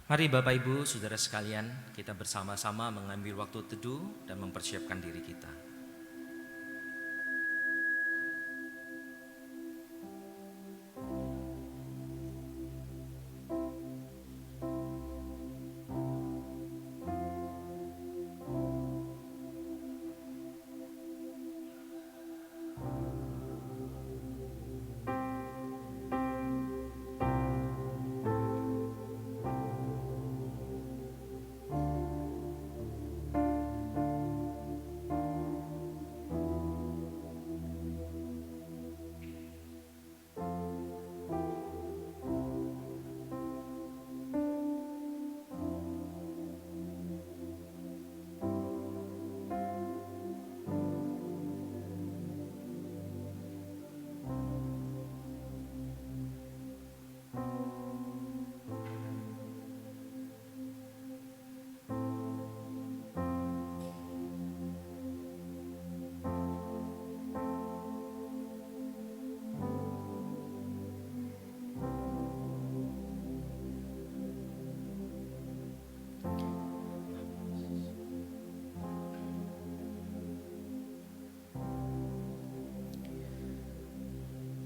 Mari Bapak Ibu, Saudara sekalian, kita bersama-sama mengambil waktu teduh dan mempersiapkan diri kita.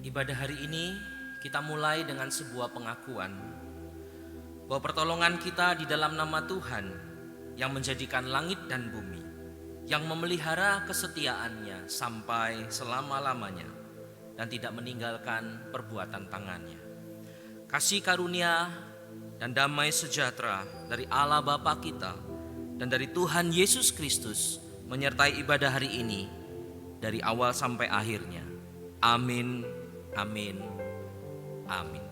Ibadah hari ini kita mulai dengan sebuah pengakuan bahwa pertolongan kita di dalam nama Tuhan yang menjadikan langit dan bumi, yang memelihara kesetiaannya sampai selama-lamanya dan tidak meninggalkan perbuatan tangannya. Kasih karunia dan damai sejahtera dari Allah Bapa kita dan dari Tuhan Yesus Kristus menyertai ibadah hari ini dari awal sampai akhirnya. Amin, amin, amin.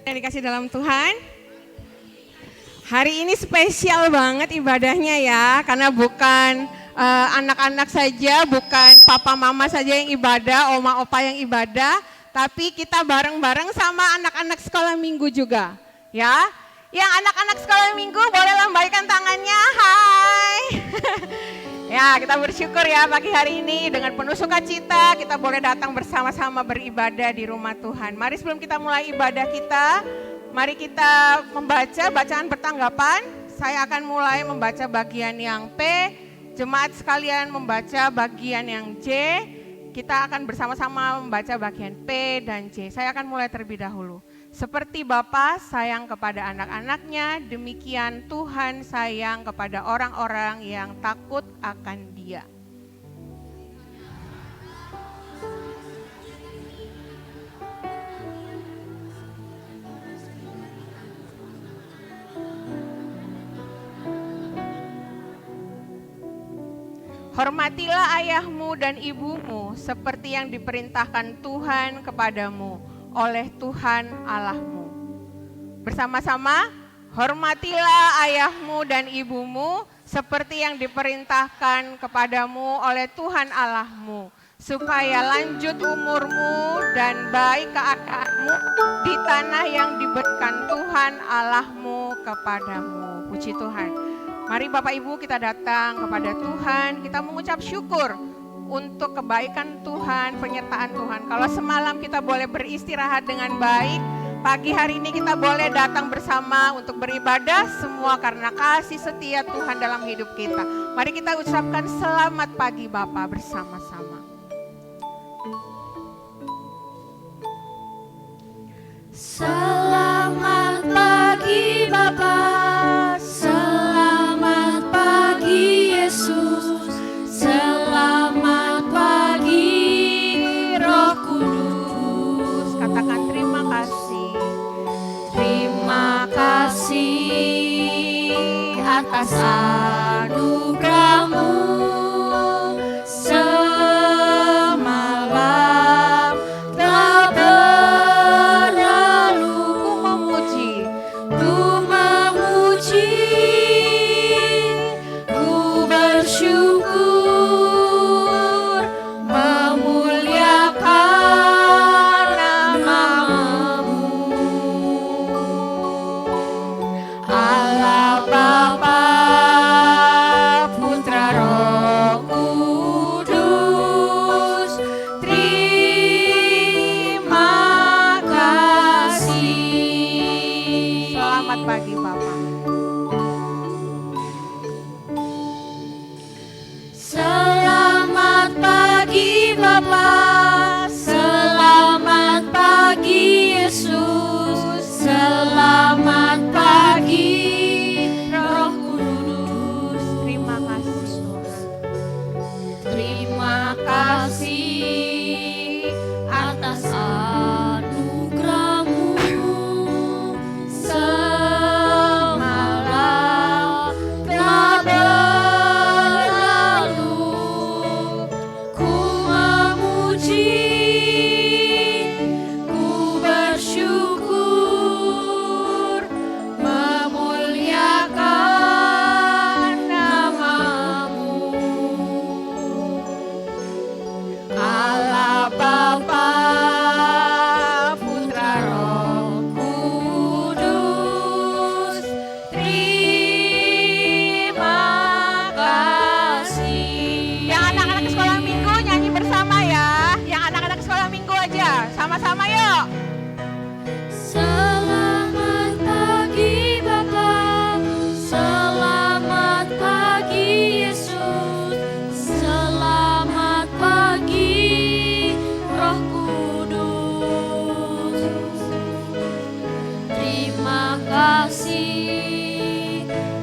Yang dikasih dalam Tuhan, hari ini spesial banget ibadahnya ya, karena bukan anak-anak saja, bukan papa mama saja yang ibadah, oma opa yang ibadah, tapi kita bareng-bareng sama anak-anak sekolah minggu juga ya. Yang anak-anak sekolah minggu boleh lambaikan tangannya, hai. Ya, kita bersyukur ya pagi hari ini dengan penuh sukacita kita boleh datang bersama-sama beribadah di rumah Tuhan. Mari sebelum kita mulai ibadah kita, mari kita membaca bacaan pertanggapan. Saya akan mulai membaca bagian yang P, jemaat sekalian membaca bagian yang J. Kita akan bersama-sama membaca bagian P dan J. Saya akan mulai terlebih dahulu. Seperti Bapa sayang kepada anak-anaknya, demikian Tuhan sayang kepada orang-orang yang takut akan Dia. Hormatilah ayahmu dan ibumu seperti yang diperintahkan Tuhan kepadamu oleh Tuhan Allahmu. Bersama-sama, hormatilah ayahmu dan ibumu seperti yang diperintahkan kepadamu oleh Tuhan Allahmu, supaya lanjut umurmu dan baik keadaanmu di tanah yang diberikan Tuhan Allahmu kepadamu. Puji Tuhan. Mari Bapak Ibu kita datang kepada Tuhan, kita mengucap syukur untuk kebaikan Tuhan, penyertaan Tuhan. Kalau semalam kita boleh beristirahat dengan baik, pagi hari ini kita boleh datang bersama untuk beribadah, semua karena kasih setia Tuhan dalam hidup kita. Mari kita ucapkan selamat pagi Bapa bersama-sama. Selamat pagi Bapa, selamat pagi Yesus. Selamat pagi Roh Kudus. Katakan terima kasih. Terima kasih atas anugerah-Mu. Semalam telah berlalu, ku memuji, ku bersyukur. Pagi Bapak. Selamat pagi Bapa, selamat pagi Yesus, selamat pagi Roh Kudus. Terima kasih. Terima kasih atas anugerah-Mu.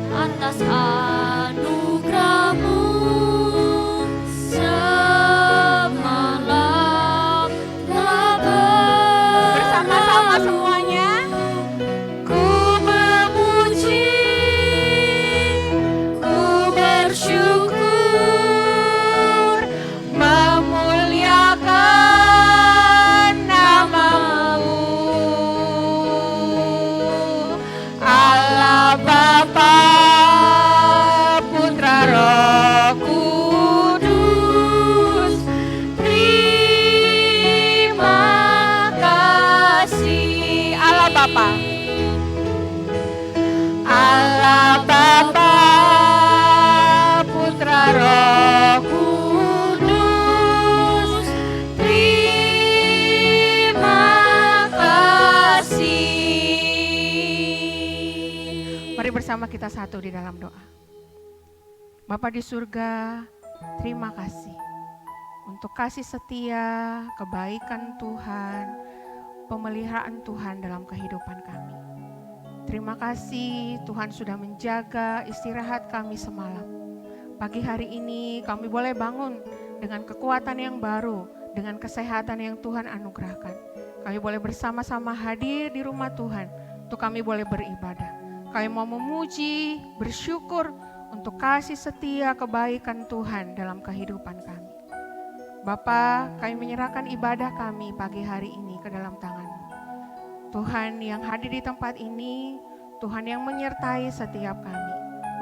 atas anugerah-Mu semalam telah Bersama-sama semuanya. ku memuji, ku bersyukur, Memuliakan nama-Mu, Allah Bapa, Putra, Roh Kudus. Terima kasih Allah Bapa, Allah Bapa, Putra, Roh Kudus. Terima kasih. Mari bersama kita satu di dalam doa. Bapa di surga, terima kasih untuk kasih setia, kebaikan Tuhan, pemeliharaan Tuhan dalam kehidupan kami. Terima kasih Tuhan sudah menjaga istirahat kami semalam. Pagi hari ini kami boleh bangun dengan kekuatan yang baru, dengan kesehatan yang Tuhan anugerahkan. Kami boleh bersama-sama hadir di rumah Tuhan untuk kami boleh beribadah. Kami mau memuji, bersyukur untuk kasih setia kebaikan Tuhan dalam kehidupan kami. Bapa, kami menyerahkan ibadah kami pagi hari ini ke dalam tangan-Mu. Tuhan yang hadir di tempat ini, Tuhan yang menyertai setiap kami,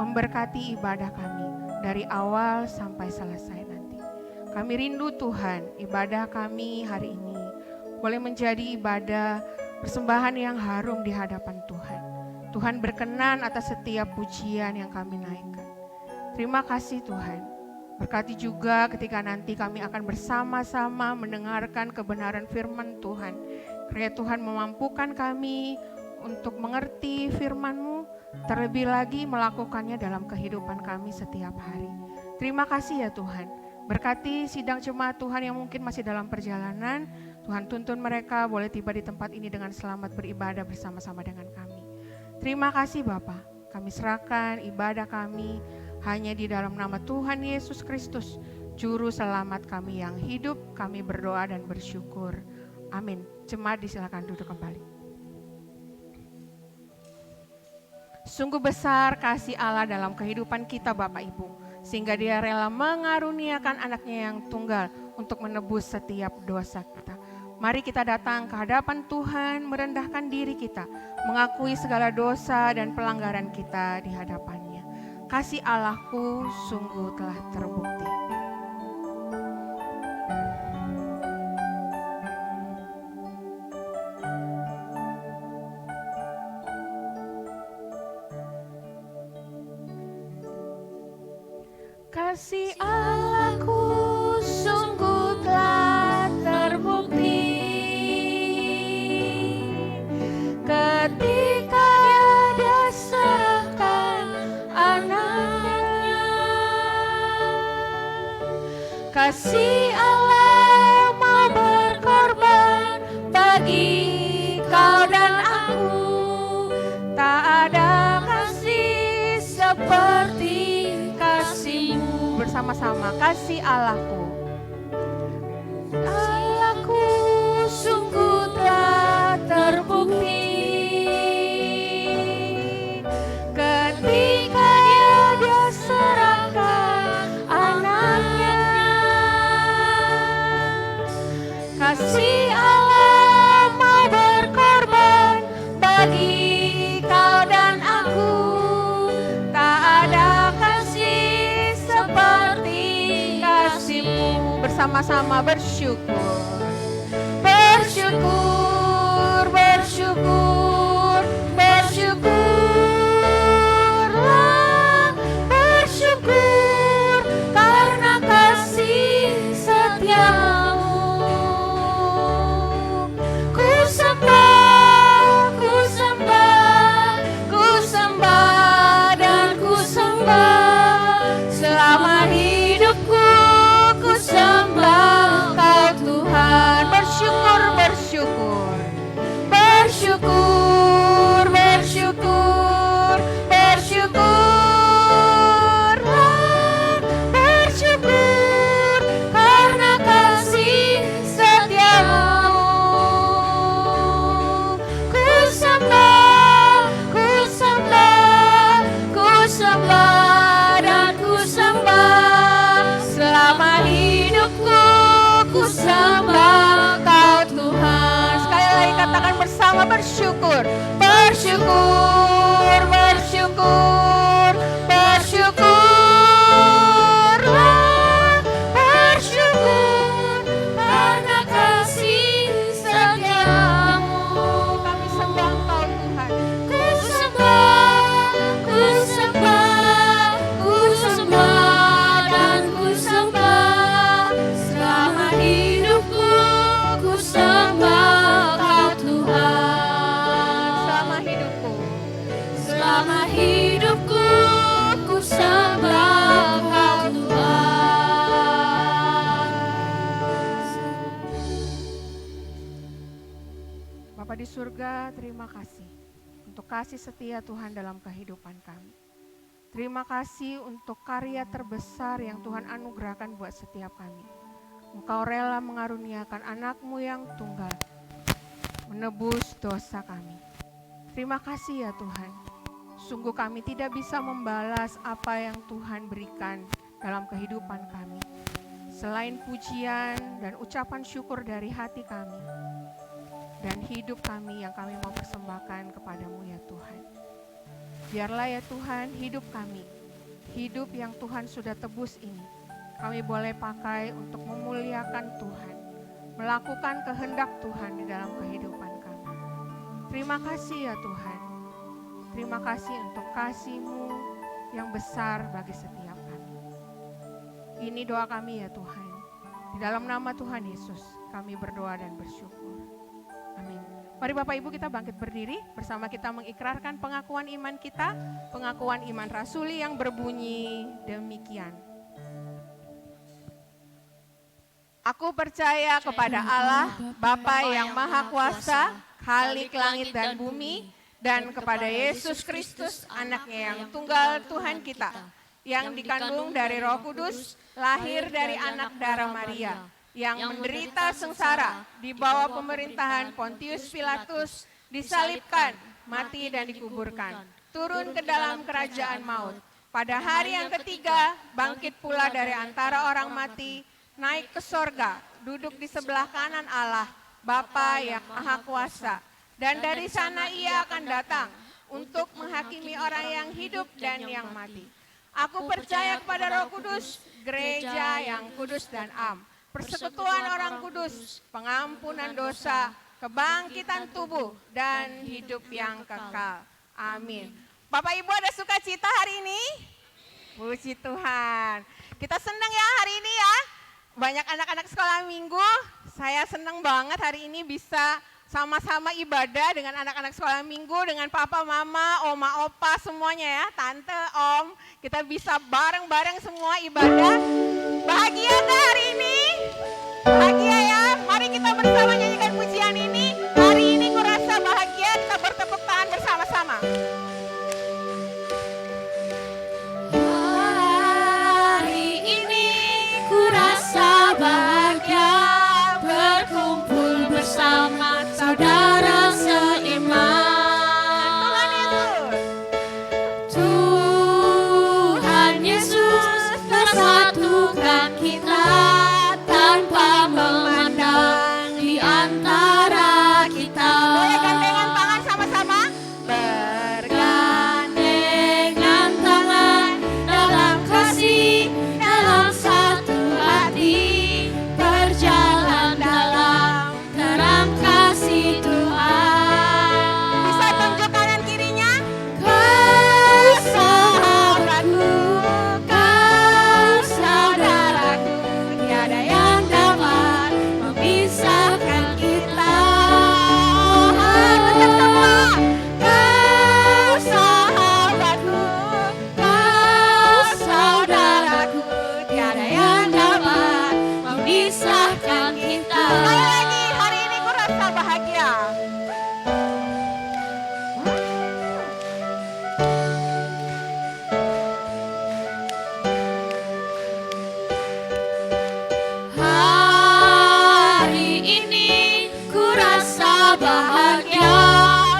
memberkati ibadah kami dari awal sampai selesai nanti. Kami rindu Tuhan, ibadah kami hari ini boleh menjadi ibadah persembahan yang harum di hadapan Tuhan. Tuhan berkenan atas setiap pujian yang kami naikkan. Terima kasih Tuhan. Berkati juga ketika nanti kami akan bersama-sama mendengarkan kebenaran firman Tuhan. Kiranya Tuhan memampukan kami untuk mengerti firman-Mu, terlebih lagi melakukannya dalam kehidupan kami setiap hari. Terima kasih ya Tuhan. Berkati sidang jemaat Tuhan yang mungkin masih dalam perjalanan. Tuhan tuntun mereka boleh tiba di tempat ini dengan selamat beribadah bersama-sama dengan kami. Terima kasih Bapa. Kami serahkan ibadah kami hanya di dalam nama Tuhan Yesus Kristus, Juru Selamat kami yang hidup. Kami berdoa dan bersyukur. Amin. Jemaat disilakan duduk kembali. Sungguh besar kasih Allah dalam kehidupan kita Bapak Ibu, sehingga Dia rela mengaruniakan anaknya yang tunggal untuk menebus setiap dosa kita. Mari kita datang ke hadapan Tuhan, merendahkan diri kita, mengakui segala dosa dan pelanggaran kita di hadapan-Nya. Kasih Allahku sungguh telah terbukti. Kasih Allahku sungguh telah terbukti ketika Dia serahkan anaknya. Kasih Allah mau berkorban bagi kau dan aku. Tak ada kasih seperti kasih-Mu. Bersama-sama, kasih Allahku. Allahku sungguh telah terbukti ketika Dia serahkan anaknya. Kasih Allah mau berkorban bagi kau dan aku. Tak ada kasih seperti kasih-Mu. Bersama-sama bersyukur. Bersyukur, bersyukur, bersyukurlah, bersyukur karena kasih setia-Mu. Ku sembah, ku sembah, ku sembah dan ku sembah selama hidupku. Ku sembah Kau Tuhan. Bersyukur, bersyukur, bersyukur. sama-sama bersyukur. Bersyukur, bersyukur, bersyukurlah, bersyukur Karena kasih setiamu. kami sembah Engkau Tuhan. Ku sembah, ku sembah, ku sembah dan ku sembah. Selama hidupku ku sembah Kau Tuhan. Selama hidupku, Selama hidupku ku sembah Kau Tuhan. Bapa di surga, terima kasih untuk kasih setia Tuhan dalam kehidupan kami. Terima kasih untuk karya terbesar yang Tuhan anugerahkan buat setiap kami. Engkau rela mengaruniakan anak-Mu yang tunggal, menebus dosa kami. Terima kasih ya Tuhan. Sungguh kami tidak bisa membalas apa yang Tuhan berikan dalam kehidupan kami. Selain pujian dan ucapan syukur dari hati kami, dan hidup kami yang kami mau persembahkan kepadamu ya Tuhan. Biarlah ya Tuhan hidup kami, hidup yang Tuhan sudah tebus ini, kami boleh pakai untuk memuliakan Tuhan, melakukan kehendak Tuhan di dalam kehidupan kami. Terima kasih ya Tuhan, terima kasih untuk kasih-Mu yang besar bagi setiap kami. Ini doa kami ya Tuhan, di dalam nama Tuhan Yesus kami berdoa dan bersyukur. Amin. Mari Bapak Ibu kita bangkit berdiri bersama kita mengikrarkan pengakuan iman kita, pengakuan iman rasuli yang berbunyi demikian. Aku percaya kepada Allah, Bapa yang Maha Kuasa, Khalik langit dan bumi, dan kepada Yesus Kristus, anaknya yang tunggal Tuhan kita, yang dikandung dari Roh Kudus, lahir dari anak darah Maria, yang menderita sengsara di bawah pemerintahan Pontius Pilatus, disalibkan, mati dan dikuburkan, turun ke dalam kerajaan maut. Pada hari yang ketiga, bangkit pula dari antara orang mati, naik ke sorga, duduk di sebelah kanan Allah, Bapa yang Maha Kuasa. Dan dari sana ia akan datang untuk menghakimi orang yang hidup dan yang mati. Aku percaya kepada Roh Kudus, gereja yang kudus dan am, persekutuan orang kudus, pengampunan dosa, kebangkitan tubuh, dan hidup yang kekal. Amin. Bapak Ibu ada sukacita hari ini? Puji Tuhan. Kita senang ya hari ini ya. Banyak anak-anak sekolah minggu. Saya senang banget hari ini bisa sama-sama ibadah dengan anak-anak sekolah minggu, dengan papa, mama, oma, opa, semuanya ya, tante, om. Kita bisa bareng-bareng semua ibadah. Bahagia nggak hari ini? Bahagia ya? Mari kita bersama nyanyikan pujian ini. Hari ini kurasa bahagia, kita bertepuk tangan bersama-sama. Hari ini ku rasa bahagia berkumpul bersama saudara seiman. Tuhan Yesus bersatukan kita tanpa memandang di antara kita. Boleh gandengan tangan sama-sama? Bergandengan tangan dalam kasih, dalam satu hati, berjalan dalam terang kasih Tuhan. Bisa tunjuk kanan kirinya? Kau sahabatku, kau saudaraku, tiada yang dapat memisahkan kita. Tetap semua. Kau sahabatku, kau saudaraku, tiada yang dapat memisahkan kita. Sekali lagi, hari ini ku rasa bahagia. Hari ini ku rasa bahagia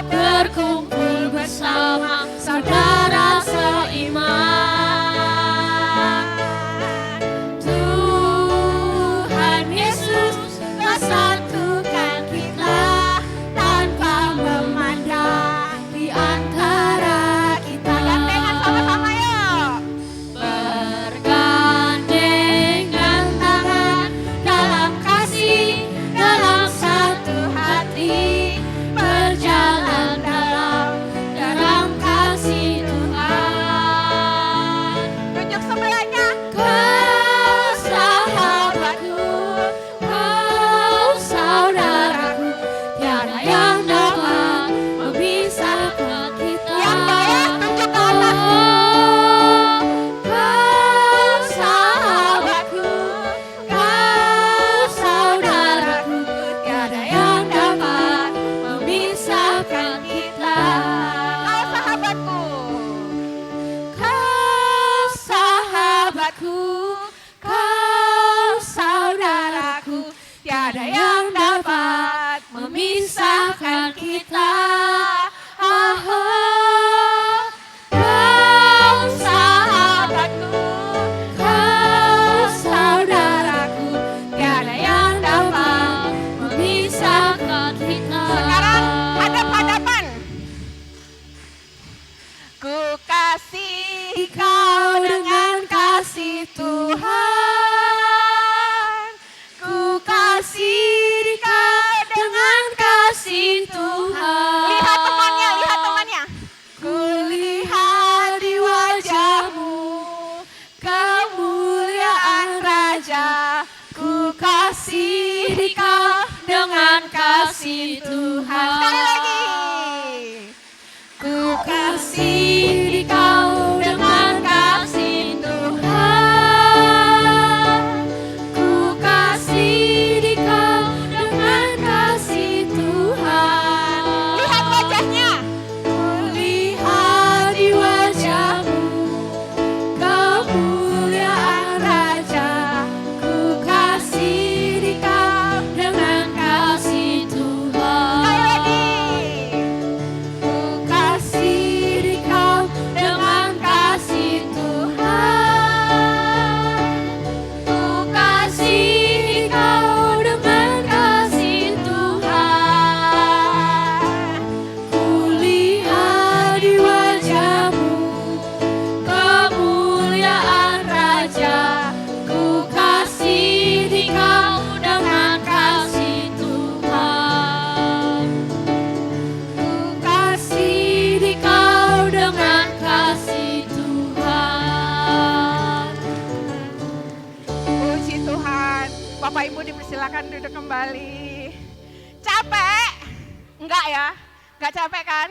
berkumpul bersama saudara seiman. Tuhan Yesus bersama memisahkan kita. Kau sahabatku, kau saudaraku, tiada yang dapat memisahkan kita. Sekarang hadap-hadapan. Ku kasih kau dengan kasih Tuhan. Ku kasih kau dengan kasih Tuhan. Lihat temannya, lihat temannya. Ku lihat di wajahmu kemuliaan Raja. Ku kasih kau dengan kasih Tuhan. Sekali lagi. Ku kasih kau dengan kasih Tuhan. Ku kasih kau dengan kasih Tuhan. Lihat wajahnya. Ku lihat di wajahmu kemuliaan Raja. Ku kasih kau dengan kasih Tuhan. Sekali lagi. Ku kasih kau dengan kasih Tuhan. Ku kasih kau dengan kasih Tuhan. Ku lihat di wajahmu kemuliaan Raja. Ku kasih kau dengan kasih Tuhan. Ku kasih kau dengan kasih Tuhan. Puji Tuhan. Bapak Ibu dipersilakan duduk kembali. Capek? Enggak ya? Enggak capek kan?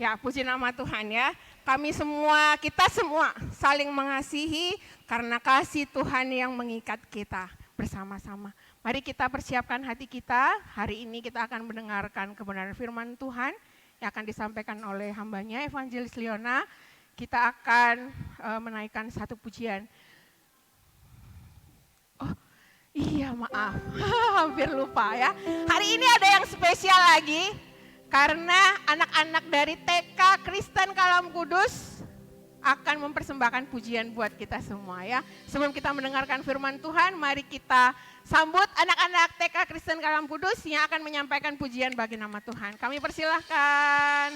Ya, puji nama Tuhan ya. Kami semua, kita semua saling mengasihi karena kasih Tuhan yang mengikat kita bersama-sama. Mari kita persiapkan hati kita. Hari ini kita akan mendengarkan kebenaran firman Tuhan yang akan disampaikan oleh hambanya Evangelis Liona. Kita akan menaikkan satu pujian. Oh iya maaf, hampir lupa ya. Hari ini ada yang spesial lagi. Karena anak-anak dari TK Kristen Kalam Kudus akan mempersembahkan pujian buat kita semua ya. Sebelum kita mendengarkan firman Tuhan, mari kita sambut anak-anak TK Kristen Kalam Kudus yang akan menyampaikan pujian bagi nama Tuhan. Kami persilahkan.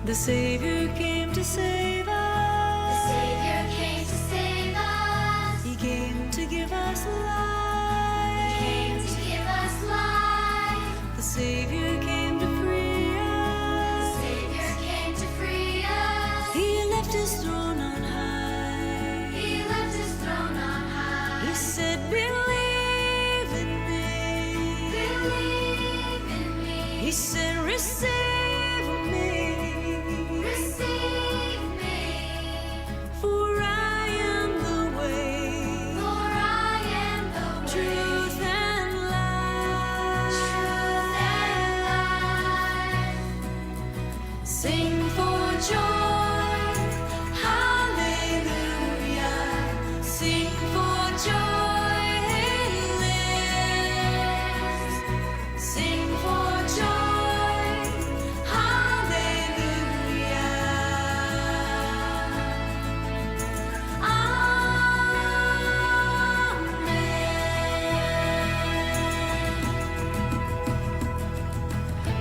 The Savior came to save us. The Savior came to save us. He came to give us He life. came to give us life. The Savior came to free The us. Savior came to free us. He left his throne on high. He left his throne on high. He said, believe in me. Believe in me. He said, receive me. Receive me. For I am the way, For I am the way, truth and life. truth and life. Sing for joy, hallelujah. Sing for joy, he lives. Sing for joy, hallelujah. Amen.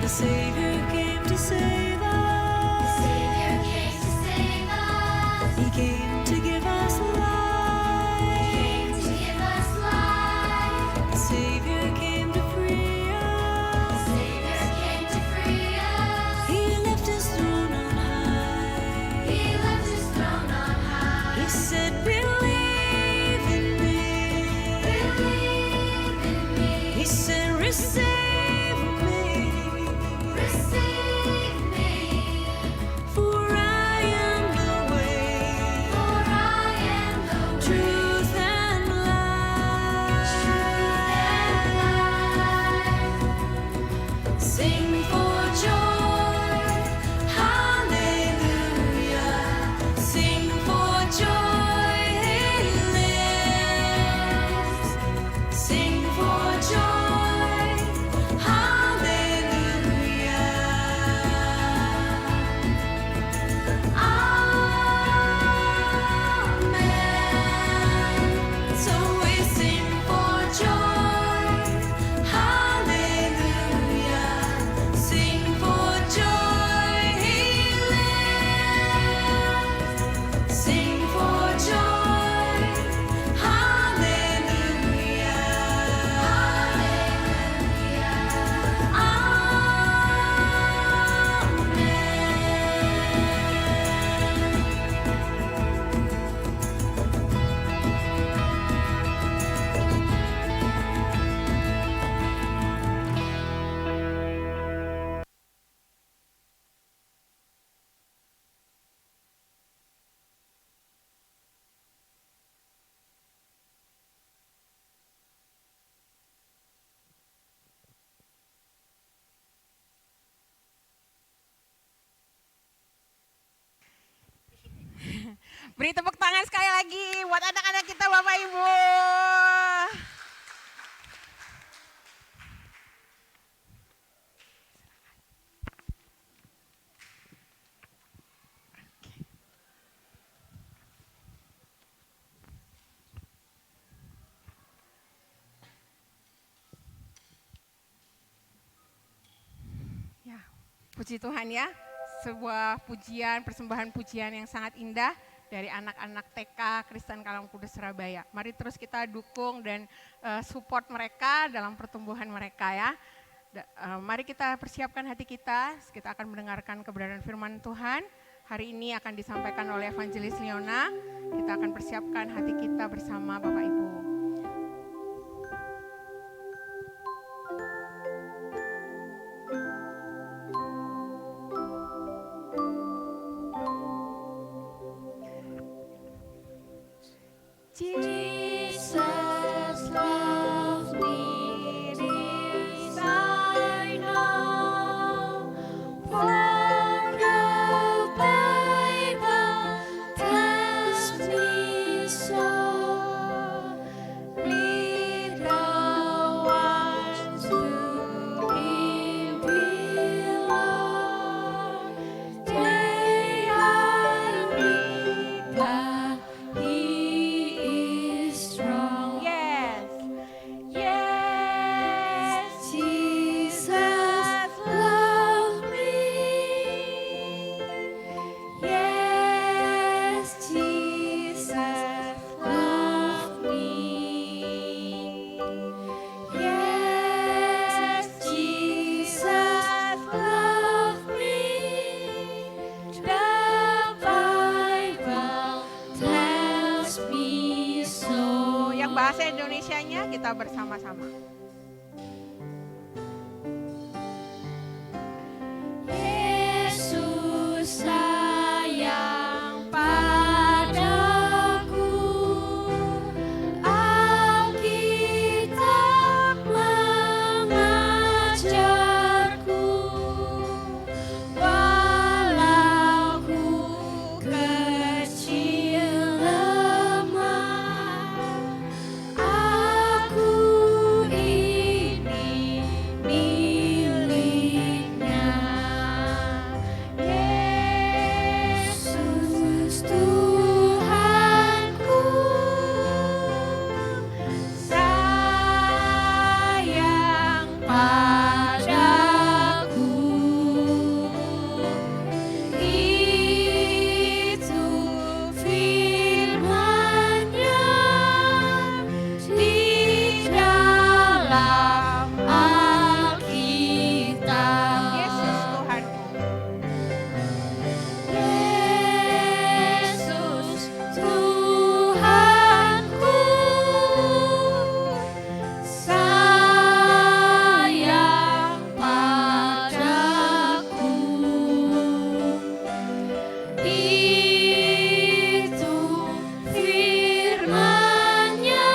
The Savior came to save The us. Savior came to save us. He came to give us He life. came to give us life. The Savior came to free The us. Savior came to free us. He left his throne on high. He left his throne on high. He said, believe in me. Believe in me. He said, receive me. Receive me. For I am the way, For I am the way, truth and life. Sing for joy, hallelujah. Sing for joy, he lives. Sing for joy, hallelujah. Amen. So we sing for joy, hallelujah. Sing for joy, he lives. Sing for joy, hallelujah. Amen. Beri tepuk tangan sekali lagi buat anak-anak kita Bapak Ibu. Ya, puji Tuhan ya. Sebuah pujian, persembahan pujian yang sangat indah dari anak-anak TK Kristen Kalam Kudus Surabaya. Mari terus kita dukung dan support mereka dalam pertumbuhan mereka ya. Mari kita persiapkan hati kita akan mendengarkan kebenaran firman Tuhan. Hari ini akan disampaikan oleh Evangelis Leona. Kita akan persiapkan hati kita bersama Bapak Ibu. Jesus loves me, this I know, for the Bible tells me so. kita bersama-sama. Yesus sayang padaku, Alkitab mengajarku, walau ku kecil lemah, aku ini miliknya. Yesus Tuhanku, sayang padaku, itu firman-Nya di dalam Alkitab. Yesus Tuhanku. Yesus Tuhanku, sayang padaku, itu firman-Nya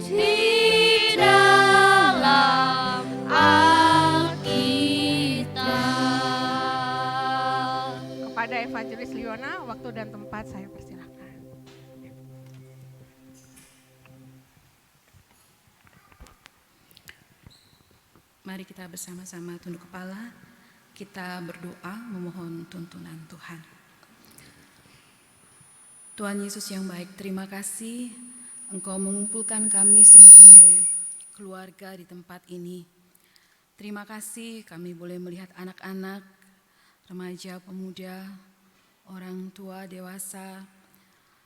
di dalam Alkitab. Kepada Evangelis Liona, waktu dan tempat saya persilahkan. Mari kita bersama-sama tunduk kepala, kita berdoa memohon tuntunan Tuhan. Tuhan Yesus yang baik, terima kasih Engkau mengumpulkan kami sebagai keluarga di tempat ini. Terima kasih kami boleh melihat anak-anak, remaja, pemuda, orang tua, dewasa.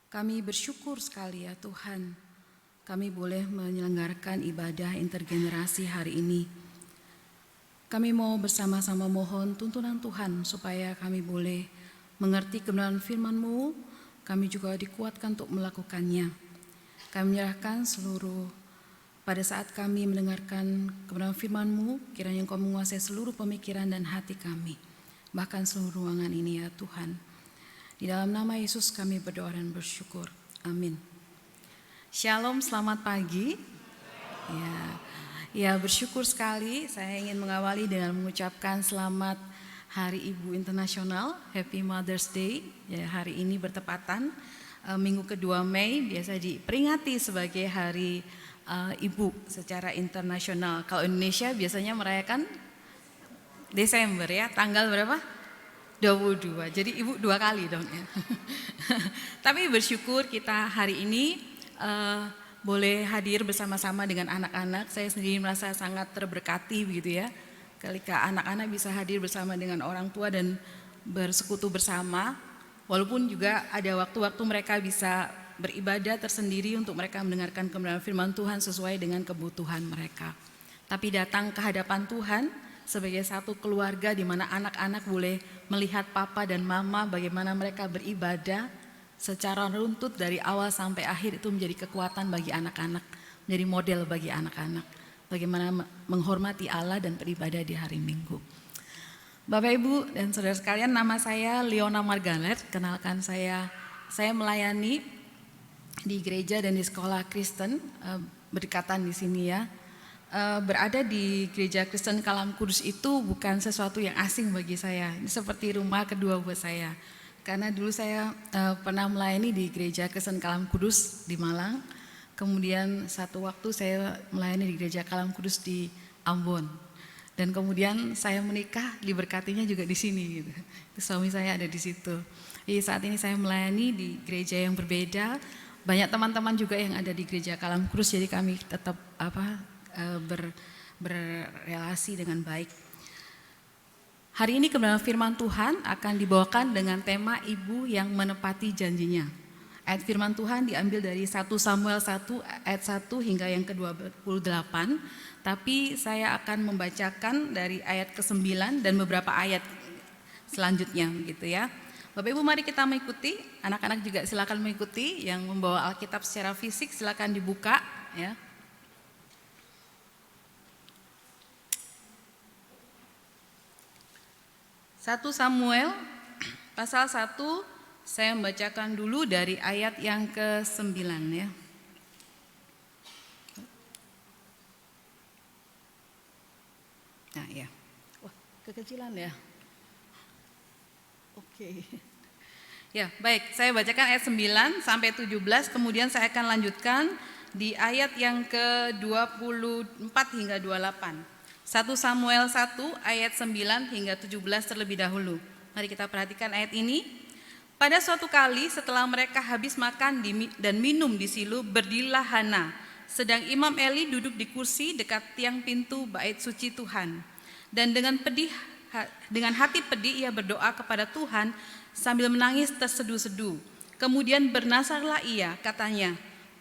Kami bersyukur sekali ya Tuhan, kami boleh menyelenggarakan ibadah intergenerasi hari ini. Kami mau bersama-sama mohon tuntunan Tuhan supaya kami boleh mengerti kebenaran firman-Mu, kami juga dikuatkan untuk melakukannya. Kami menyerahkan seluruh, pada saat kami mendengarkan kebenaran firman-Mu, kiranya Engkau menguasai seluruh pemikiran dan hati kami, bahkan seluruh ruangan ini ya Tuhan. Di dalam nama Yesus kami berdoa dan bersyukur. Amin. Shalom, selamat pagi. Ya, bersyukur sekali. Saya ingin mengawali dengan mengucapkan selamat Hari Ibu Internasional, Happy Mother's Day. Ya, hari ini bertepatan minggu kedua Mei, biasa diperingati sebagai Hari Ibu secara internasional. Kalau Indonesia biasanya merayakan Desember ya, tanggal berapa? 22. Jadi Ibu 2 kali dong ya. Tapi bersyukur kita hari ini boleh hadir bersama-sama dengan anak-anak. Saya sendiri merasa sangat terberkati begitu ya. Ketika anak-anak bisa hadir bersama dengan orang tua dan bersekutu bersama. Walaupun juga ada waktu-waktu mereka bisa beribadah tersendiri untuk mereka mendengarkan kebenaran firman Tuhan sesuai dengan kebutuhan mereka. Tapi datang ke hadapan Tuhan sebagai satu keluarga di mana anak-anak boleh melihat papa dan mama bagaimana mereka beribadah secara runtut dari awal sampai akhir, itu menjadi kekuatan bagi anak-anak, menjadi model bagi anak-anak. Bagaimana menghormati Allah dan beribadah di hari Minggu. Bapak Ibu dan saudara sekalian, nama saya Leona Margaret. Kenalkan saya melayani di gereja dan di sekolah Kristen berdekatan di sini ya. Berada di gereja Kristen Kalam Kudus itu bukan sesuatu yang asing bagi saya. Ini seperti rumah kedua buat saya. Karena dulu saya pernah melayani di gereja Kristen Kalam Kudus di Malang. Kemudian satu waktu saya melayani di gereja Kalam Kudus di Ambon. Dan kemudian saya menikah, diberkatinya juga di sini gitu. Suami saya ada di situ. Jadi saat ini saya melayani di gereja yang berbeda. Banyak teman-teman juga yang ada di gereja Kalam Kudus, jadi kami tetap berrelasi dengan baik. Hari ini kebenaran firman Tuhan akan dibawakan dengan tema Ibu yang menepati janjinya. Ayat firman Tuhan diambil dari 1 Samuel 1 ayat 1 hingga yang ke-28. Tapi saya akan membacakan dari ayat ke-9 dan beberapa ayat selanjutnya gitu ya. Bapak Ibu mari kita mengikuti, anak-anak juga silakan mengikuti. Yang membawa Alkitab secara fisik silakan dibuka ya. 1 Samuel pasal 1, saya membacakan dulu dari ayat yang ke-9 ya. Nah ya, wah kekecilan ya. Oke. Ya baik, saya bacakan ayat 9 sampai 17, kemudian saya akan lanjutkan di ayat yang ke-24 hingga 28. 1 Samuel 1 ayat 9 hingga 17 terlebih dahulu. Mari kita perhatikan ayat ini. Pada suatu kali setelah mereka habis makan dan minum di Silo, berdirilah Hana, sedang Imam Eli duduk di kursi dekat tiang pintu bait suci Tuhan. Dan dengan hati pedih ia berdoa kepada Tuhan sambil menangis terseduh-seduh. Kemudian bernasarlah ia, katanya,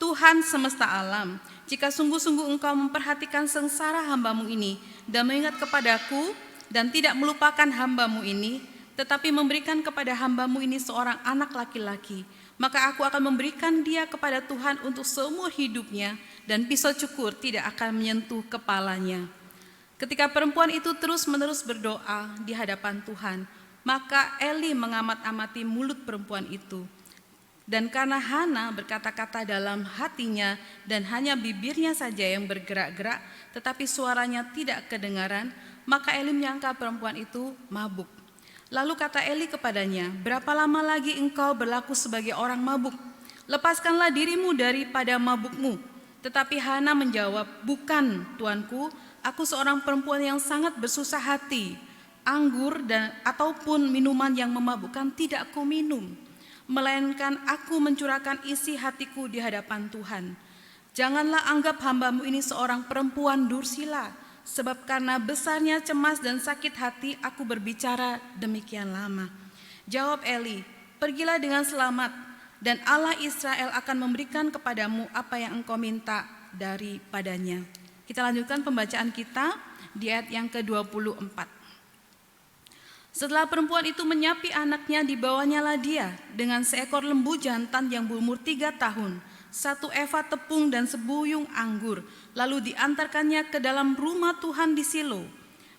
Tuhan semesta alam, jika sungguh-sungguh engkau memperhatikan sengsara hambamu ini dan mengingat kepadaku dan tidak melupakan hambamu ini, tetapi memberikan kepada hambamu ini seorang anak laki-laki, maka aku akan memberikan dia kepada Tuhan untuk seumur hidupnya dan pisau cukur tidak akan menyentuh kepalanya. Ketika perempuan itu terus-menerus berdoa di hadapan Tuhan, maka Eli mengamat-amati mulut perempuan itu. Dan karena Hana berkata-kata dalam hatinya dan hanya bibirnya saja yang bergerak-gerak, tetapi suaranya tidak kedengaran, maka Eli menyangka perempuan itu mabuk. Lalu kata Eli kepadanya, berapa lama lagi engkau berlaku sebagai orang mabuk? Lepaskanlah dirimu daripada mabukmu. Tetapi Hana menjawab, bukan tuanku, aku seorang perempuan yang sangat bersusah hati. Anggur ataupun minuman yang memabukkan tidak aku minum, melainkan aku mencurahkan isi hatiku di hadapan Tuhan. Janganlah anggap hambamu ini seorang perempuan dursila, sebab karena besarnya cemas dan sakit hati aku berbicara demikian lama. Jawab Eli, pergilah dengan selamat, dan Allah Israel akan memberikan kepadamu apa yang engkau minta daripadanya. Kita lanjutkan pembacaan kita di ayat yang ke-24. Setelah perempuan itu menyapi anaknya, dibawanyalah dia dengan seekor lembu jantan yang berumur 3 tahun, 1 eva tepung dan sebuyung anggur, lalu diantarkannya ke dalam rumah Tuhan di Silo.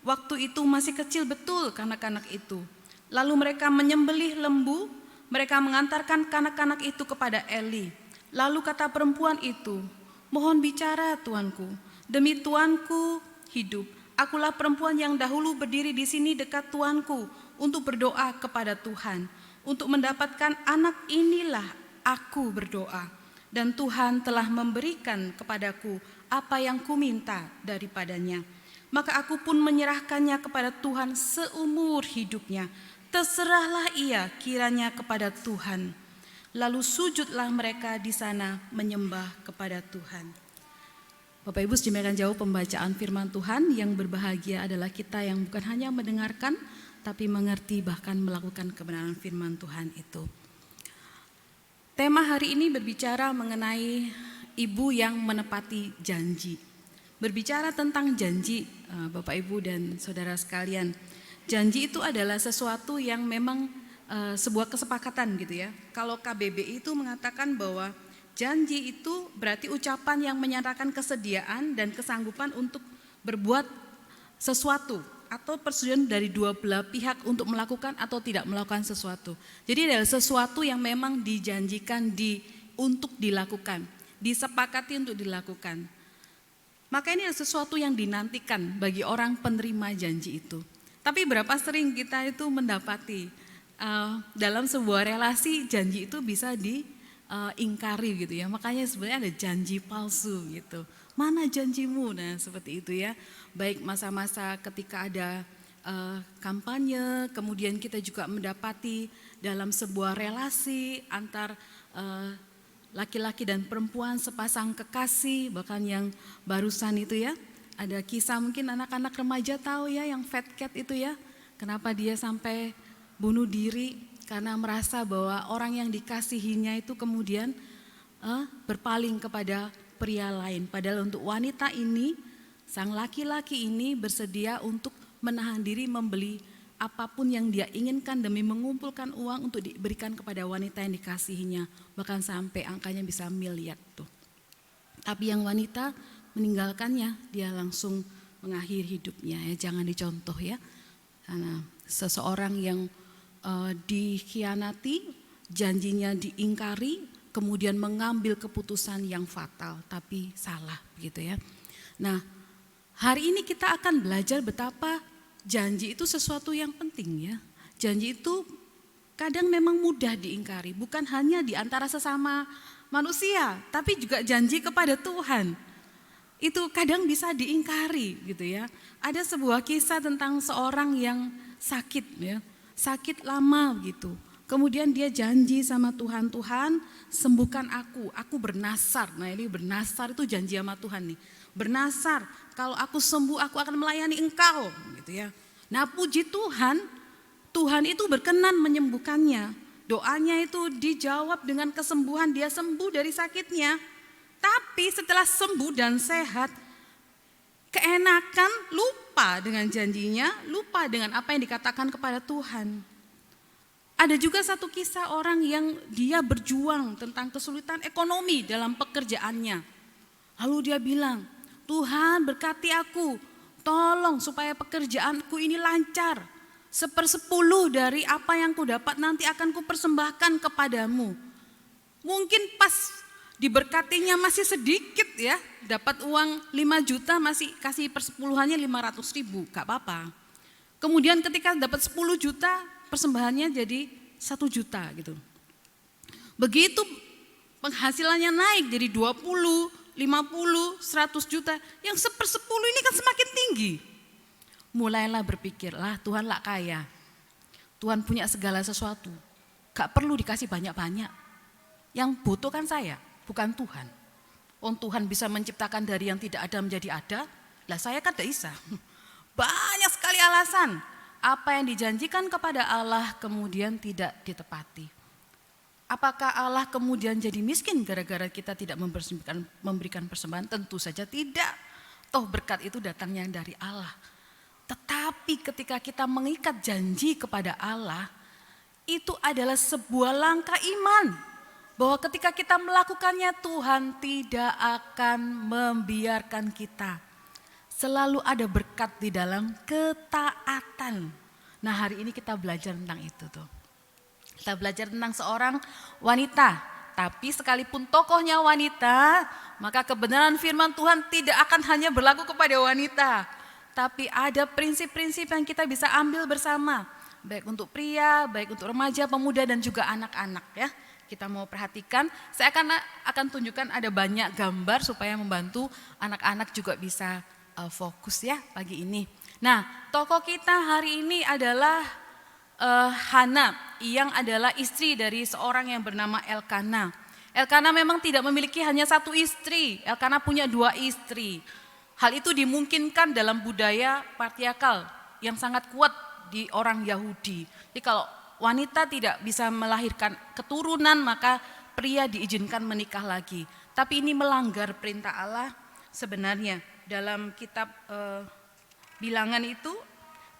Waktu itu masih kecil betul kanak-kanak itu. Lalu mereka menyembelih lembu, mereka mengantarkan kanak-kanak itu kepada Eli. Lalu kata perempuan itu, mohon bicara tuanku, demi tuanku hidup. Akulah perempuan yang dahulu berdiri di sini dekat tuanku untuk berdoa kepada Tuhan. Untuk mendapatkan anak inilah aku berdoa. Dan Tuhan telah memberikan kepadaku apa yang kuminta daripadanya. Maka aku pun menyerahkannya kepada Tuhan seumur hidupnya. Terserahlah ia kiranya kepada Tuhan. Lalu sujudlah mereka di sana menyembah kepada Tuhan. Bapak Ibu sedemikian jauh pembacaan firman Tuhan. Yang berbahagia adalah kita yang bukan hanya mendengarkan, tapi mengerti bahkan melakukan kebenaran firman Tuhan itu. Tema hari ini berbicara mengenai ibu yang menepati janji. Berbicara tentang janji, Bapak Ibu dan saudara sekalian. Janji itu adalah sesuatu yang memang sebuah kesepakatan gitu ya. Kalau KBBI itu mengatakan bahwa janji itu berarti ucapan yang menyatakan kesediaan dan kesanggupan untuk berbuat sesuatu atau persetujuan dari dua belah pihak untuk melakukan atau tidak melakukan sesuatu. Jadi adalah sesuatu yang memang dijanjikan untuk dilakukan, disepakati untuk dilakukan. Maka ini adalah sesuatu yang dinantikan bagi orang penerima janji itu. Tapi berapa sering kita itu mendapati dalam sebuah relasi janji itu bisa ingkari gitu ya. Makanya sebenarnya ada janji palsu gitu. Mana janjimu? Nah seperti itu ya. Baik masa-masa ketika ada kampanye, kemudian kita juga mendapati dalam sebuah relasi antar laki-laki dan perempuan, sepasang kekasih, bahkan yang barusan itu ya. Ada kisah mungkin anak-anak remaja tahu ya yang fat cat itu ya. Kenapa dia sampai bunuh diri? Karena merasa bahwa orang yang dikasihinya itu kemudian berpaling kepada pria lain. Padahal untuk wanita ini, sang laki-laki ini bersedia untuk menahan diri membeli apapun yang dia inginkan demi mengumpulkan uang untuk diberikan kepada wanita yang dikasihinya. Bahkan sampai angkanya bisa miliar tuh. Tapi yang wanita meninggalkannya, dia langsung mengakhiri hidupnya ya, jangan dicontoh ya. Karena seseorang yang dikhianati, janjinya diingkari, kemudian mengambil keputusan yang fatal tapi salah begitu ya. Nah, hari ini kita akan belajar betapa janji itu sesuatu yang penting ya. Janji itu kadang memang mudah diingkari, bukan hanya di antara sesama manusia, tapi juga janji kepada Tuhan. Itu kadang bisa diingkari gitu ya. Ada sebuah kisah tentang seorang yang sakit ya, sakit lama gitu. Kemudian dia janji sama Tuhan, Tuhan sembuhkan aku bernasar. Nah ini bernasar itu janji sama Tuhan nih. Bernasar, kalau aku sembuh aku akan melayani engkau gitu ya. Nah puji Tuhan, Tuhan itu berkenan menyembuhkannya. Doanya itu dijawab dengan kesembuhan, dia sembuh dari sakitnya. Tapi setelah sembuh dan sehat, keenakan lupa dengan janjinya, lupa dengan apa yang dikatakan kepada Tuhan. Ada juga satu kisah orang yang dia berjuang tentang kesulitan ekonomi dalam pekerjaannya. Lalu dia bilang, Tuhan berkati aku, tolong supaya pekerjaanku ini lancar. 1/10 dari apa yang ku dapat nanti akan ku persembahkan kepadamu. Mungkin pas diberkatinya masih sedikit ya, dapat uang 5 juta masih kasih persepuluhannya 500.000, gak apa-apa. Kemudian ketika dapat 10 juta, persembahannya jadi 1 juta gitu. Begitu penghasilannya naik jadi 20, 50, 100 juta, yang 1/10 ini kan semakin tinggi. Mulailah berpikir, lah Tuhan lah kaya, Tuhan punya segala sesuatu, gak perlu dikasih banyak-banyak. Yang butuh kan saya, bukan Tuhan. Tuhan bisa menciptakan dari yang tidak ada menjadi ada, lah saya kan tidak bisa. Banyak sekali alasan. Apa yang dijanjikan kepada Allah kemudian tidak ditepati. Apakah Allah kemudian jadi miskin gara-gara kita tidak memberikan persembahan? Tentu saja tidak. Toh berkat itu datangnya dari Allah. Tetapi ketika kita mengikat janji kepada Allah, itu adalah sebuah langkah iman. Bahwa ketika kita melakukannya, Tuhan tidak akan membiarkan kita. Selalu ada berkat di dalam ketaatan. Nah hari ini kita belajar tentang itu tuh. Kita belajar tentang seorang wanita. Tapi sekalipun tokohnya wanita, maka kebenaran firman Tuhan tidak akan hanya berlaku kepada wanita. Tapi ada prinsip-prinsip yang kita bisa ambil bersama. Baik untuk pria, baik untuk remaja, pemuda dan juga anak-anak ya. Kita mau perhatikan, saya akan tunjukkan ada banyak gambar supaya membantu anak-anak juga bisa fokus ya pagi ini. Nah, tokoh kita hari ini adalah Hana yang adalah istri dari seorang yang bernama Elkana. Elkana memang tidak memiliki hanya satu istri, Elkana punya 2 istri. Hal itu dimungkinkan dalam budaya patriarkal yang sangat kuat di orang Yahudi. Jadi kalau wanita tidak bisa melahirkan keturunan maka pria diizinkan menikah lagi. Tapi ini melanggar perintah Allah sebenarnya. Dalam kitab Bilangan itu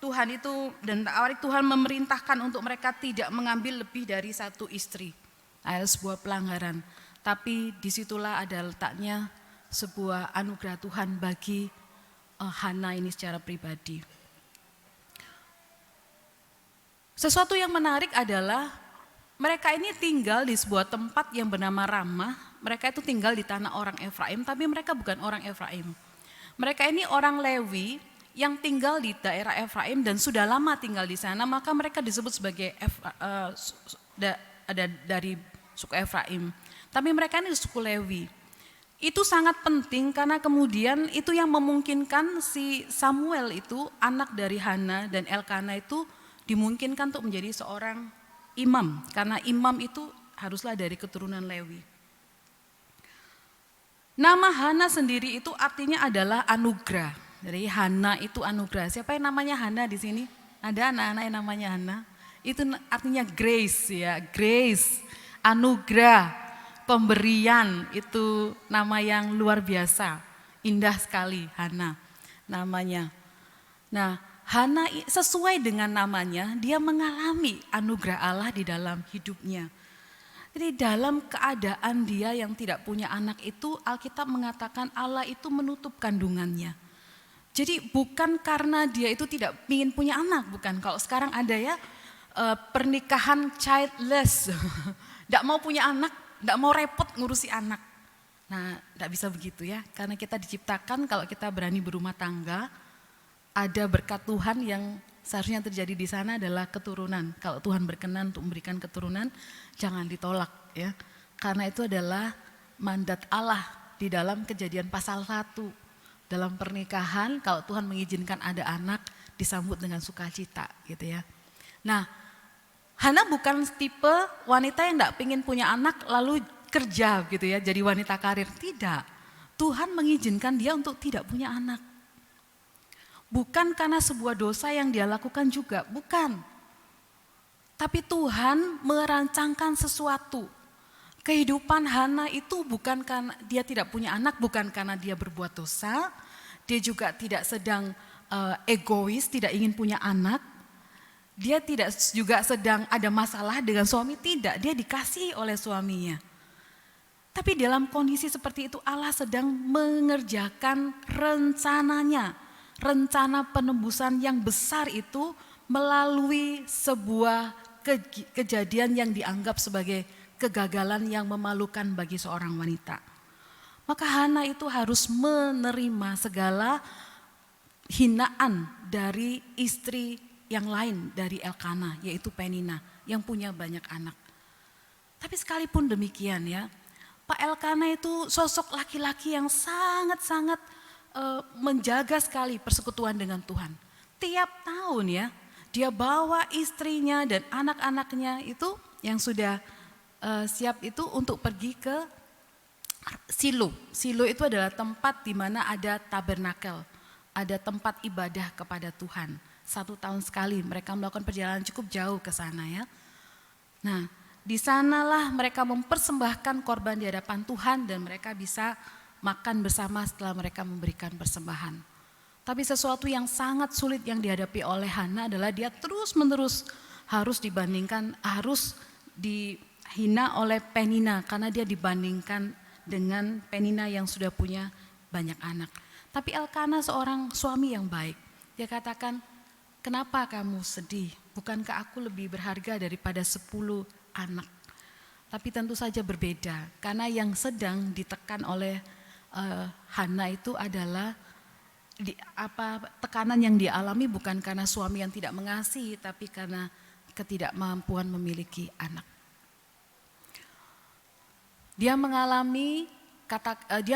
Tuhan itu dan Tuhan memerintahkan untuk mereka tidak mengambil lebih dari 1 istri. Ada sebuah pelanggaran. Tapi disitulah ada letaknya sebuah anugerah Tuhan bagi Hana ini secara pribadi. Sesuatu yang menarik adalah mereka ini tinggal di sebuah tempat yang bernama Ramah. Mereka itu tinggal di tanah orang Efraim, tapi mereka bukan orang Efraim. Mereka ini orang Lewi yang tinggal di daerah Efraim dan sudah lama tinggal di sana, maka mereka disebut sebagai dari suku Efraim. Tapi mereka ini suku Lewi. Itu sangat penting karena kemudian itu yang memungkinkan si Samuel itu anak dari Hana dan Elkana itu dimungkinkan untuk menjadi seorang imam. Karena imam itu haruslah dari keturunan Lewi. Nama Hana sendiri itu artinya adalah anugerah. Dari Hana itu anugerah. Siapa yang namanya Hana di sini? Ada anak-anak yang namanya Hana. Itu artinya grace ya, grace, anugerah, pemberian. Itu nama yang luar biasa, indah sekali Hana namanya. Nah, Hana sesuai dengan namanya, dia mengalami anugerah Allah di dalam hidupnya. Jadi dalam keadaan dia yang tidak punya anak itu, Alkitab mengatakan Allah itu menutup kandungannya. Jadi bukan karena dia itu tidak ingin punya anak, bukan. Kalau sekarang ada ya pernikahan childless, tidak mau punya anak, tidak mau repot ngurusi anak. Nah, tidak bisa begitu ya, karena kita diciptakan kalau kita berani berumah tangga, ada berkat Tuhan yang seharusnya terjadi di sana adalah keturunan. Kalau Tuhan berkenan untuk memberikan keturunan, jangan ditolak ya. Karena itu adalah mandat Allah di dalam Kejadian pasal 1. Dalam pernikahan, kalau Tuhan mengizinkan ada anak, disambut dengan sukacita gitu ya. Nah, Hana bukan tipe wanita yang tidak ingin punya anak lalu kerja gitu ya, jadi wanita karir. Tidak, Tuhan mengizinkan dia untuk tidak punya anak. Bukan karena sebuah dosa yang dia lakukan juga, bukan. Tapi Tuhan merancangkan sesuatu. Kehidupan Hana itu bukan karena dia tidak punya anak, bukan karena dia berbuat dosa. Dia juga tidak sedang egois, tidak ingin punya anak. Dia tidak juga sedang ada masalah dengan suami, tidak. Dia dikasihi oleh suaminya. Tapi dalam kondisi seperti itu Allah sedang mengerjakan rencananya. Rencana penebusan yang besar itu melalui sebuah kejadian yang dianggap sebagai kegagalan yang memalukan bagi seorang wanita. Maka Hana itu harus menerima segala hinaan dari istri yang lain dari Elkana, yaitu Penina yang punya banyak anak. Tapi sekalipun demikian ya, Pak Elkana itu sosok laki-laki yang sangat-sangat menjaga sekali persekutuan dengan Tuhan. Tiap tahun ya, dia bawa istrinya dan anak-anaknya itu yang sudah siap itu untuk pergi ke Silo. Silo itu adalah tempat di mana ada tabernakel, ada tempat ibadah kepada Tuhan. 1 tahun sekali mereka melakukan perjalanan cukup jauh ke sana ya. Nah, di sanalah mereka mempersembahkan korban di hadapan Tuhan dan mereka bisa makan bersama setelah mereka memberikan persembahan. Tapi sesuatu yang sangat sulit yang dihadapi oleh Hana adalah dia terus-menerus harus dihina oleh Penina karena dia dibandingkan dengan Penina yang sudah punya banyak anak. Tapi Elkana seorang suami yang baik. Dia katakan, "Kenapa kamu sedih? Bukankah aku lebih berharga daripada 10 anak?" Tapi tentu saja berbeda karena yang sedang ditekan oleh Hana itu adalah tekanan yang dialami bukan karena suami yang tidak mengasihi, tapi karena ketidakmampuan memiliki anak. Dia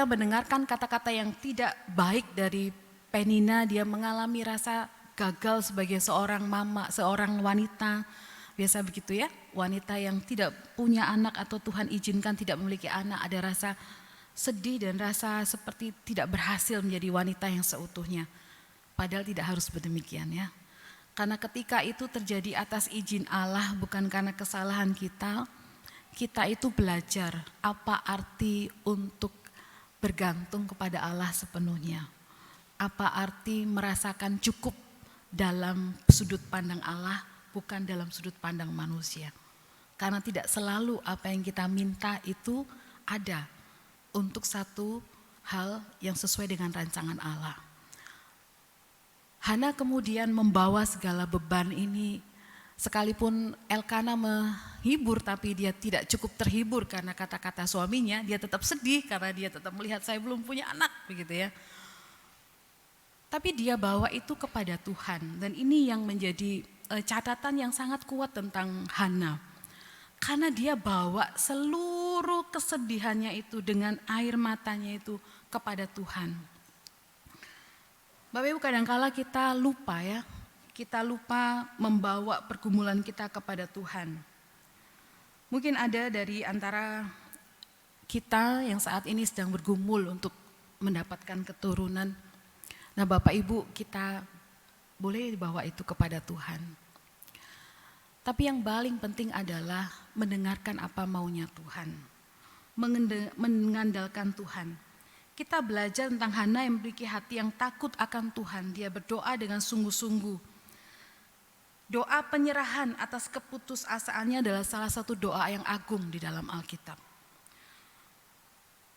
mendengarkan kata-kata yang tidak baik dari Penina. Dia mengalami rasa gagal sebagai seorang mama, seorang wanita. Biasa begitu ya, wanita yang tidak punya anak atau Tuhan izinkan tidak memiliki anak, ada rasa sedih dan rasa seperti tidak berhasil menjadi wanita yang seutuhnya. Padahal tidak harus demikian ya. Karena ketika itu terjadi atas izin Allah, bukan karena kesalahan kita, kita itu belajar apa arti untuk bergantung kepada Allah sepenuhnya. Apa arti merasakan cukup dalam sudut pandang Allah, bukan dalam sudut pandang manusia. Karena tidak selalu apa yang kita minta itu ada untuk satu hal yang sesuai dengan rancangan Allah. Hana kemudian membawa segala beban ini, sekalipun Elkana menghibur tapi dia tidak cukup terhibur karena kata-kata suaminya, dia tetap sedih karena dia tetap melihat saya belum punya anak begitu ya. Tapi dia bawa itu kepada Tuhan dan ini yang menjadi catatan yang sangat kuat tentang Hana. Karena dia bawa seluruh kesedihannya itu dengan air matanya itu kepada Tuhan. Bapak Ibu, kadangkala kita lupa ya, kita lupa membawa pergumulan kita kepada Tuhan. Mungkin ada dari antara kita yang saat ini sedang bergumul untuk mendapatkan keturunan. Nah Bapak Ibu, kita boleh bawa itu kepada Tuhan. Tapi yang paling penting adalah mendengarkan apa maunya Tuhan, mengandalkan Tuhan. Kita belajar tentang Hana yang memiliki hati yang takut akan Tuhan. Dia berdoa dengan sungguh-sungguh. Doa penyerahan atas keputusasaannya adalah salah satu doa yang agung di dalam Alkitab.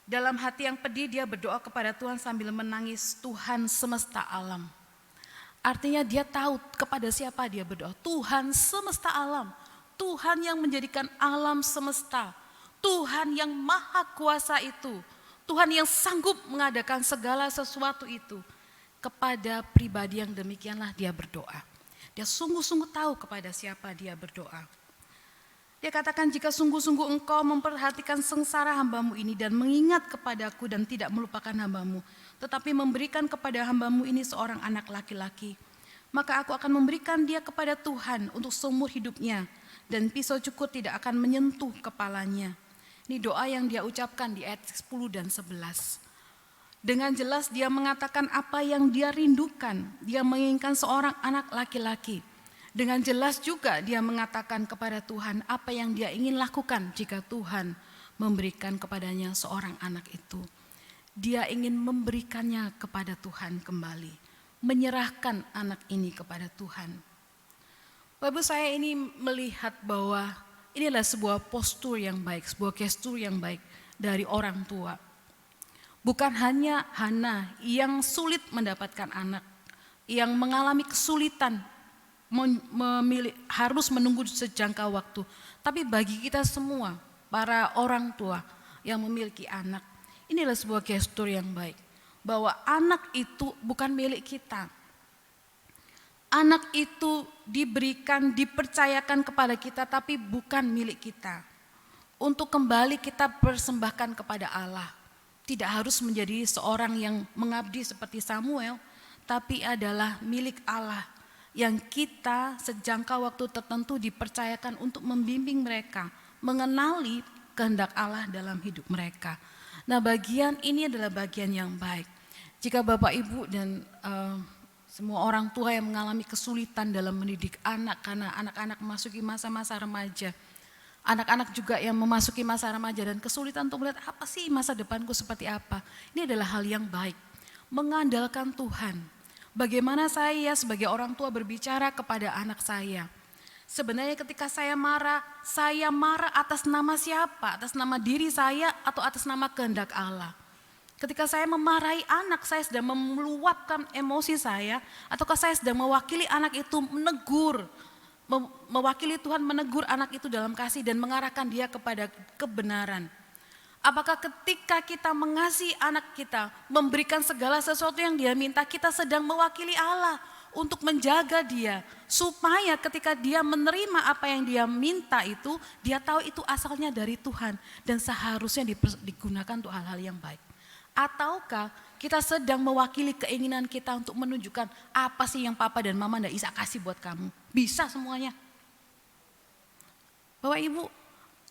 Dalam hati yang pedih dia berdoa kepada Tuhan sambil menangis, Tuhan semesta alam. Artinya dia tahu kepada siapa dia berdoa. Tuhan semesta alam, Tuhan yang menjadikan alam semesta, Tuhan yang maha kuasa itu, Tuhan yang sanggup mengadakan segala sesuatu itu. Kepada pribadi yang demikianlah dia berdoa. Dia sungguh-sungguh tahu kepada siapa dia berdoa. Dia katakan, jika sungguh-sungguh engkau memperhatikan sengsara hambamu ini dan mengingat kepadaku dan tidak melupakan hambamu, tetapi memberikan kepada hambamu ini seorang anak laki-laki, maka aku akan memberikan dia kepada Tuhan untuk seumur hidupnya, dan pisau cukur tidak akan menyentuh kepalanya. Ini doa yang dia ucapkan di ayat 10 dan 11. Dengan jelas dia mengatakan apa yang dia rindukan. Dia menginginkan seorang anak laki-laki. Dengan jelas juga dia mengatakan kepada Tuhan apa yang dia ingin lakukan jika Tuhan memberikan kepadanya seorang anak itu. Dia ingin memberikannya kepada Tuhan kembali. Menyerahkan anak ini kepada Tuhan. Bapak Ibu, saya ini melihat bahwa inilah sebuah postur yang baik, sebuah gestur yang baik dari orang tua. Bukan hanya Hana yang sulit mendapatkan anak, yang mengalami kesulitan, harus menunggu sejangka waktu. Tapi bagi kita semua, para orang tua yang memiliki anak, inilah sebuah gestur yang baik. Bahwa anak itu bukan milik kita. Anak itu diberikan, dipercayakan kepada kita, tapi bukan milik kita. Untuk kembali kita persembahkan kepada Allah. Tidak harus menjadi seorang yang mengabdi seperti Samuel, tapi adalah milik Allah yang kita sejangka waktu tertentu dipercayakan untuk membimbing mereka, mengenali kehendak Allah dalam hidup mereka. Nah, bagian ini adalah bagian yang baik. Jika Bapak Ibu dan semua orang tua yang mengalami kesulitan dalam mendidik anak karena anak-anak memasuki masa-masa remaja, anak-anak juga yang memasuki masa remaja dan kesulitan untuk melihat apa sih masa depanku seperti apa. Ini adalah hal yang baik. Mengandalkan Tuhan. Bagaimana saya sebagai orang tua berbicara kepada anak saya. Sebenarnya ketika saya marah atas nama siapa? Atas nama diri saya atau atas nama kehendak Allah? Ketika saya memarahi anak, saya sedang meluapkan emosi saya, ataukah saya sedang mewakili anak itu menegur, mewakili Tuhan menegur anak itu dalam kasih dan mengarahkan dia kepada kebenaran. Apakah ketika kita mengasihi anak kita, memberikan segala sesuatu yang dia minta, kita sedang mewakili Allah untuk menjaga dia, supaya ketika dia menerima apa yang dia minta itu, dia tahu itu asalnya dari Tuhan dan seharusnya digunakan untuk hal-hal yang baik. Ataukah kita sedang mewakili keinginan kita untuk menunjukkan apa sih yang papa dan mama enggak bisa kasih buat kamu. Bisa semuanya. Bapak Ibu,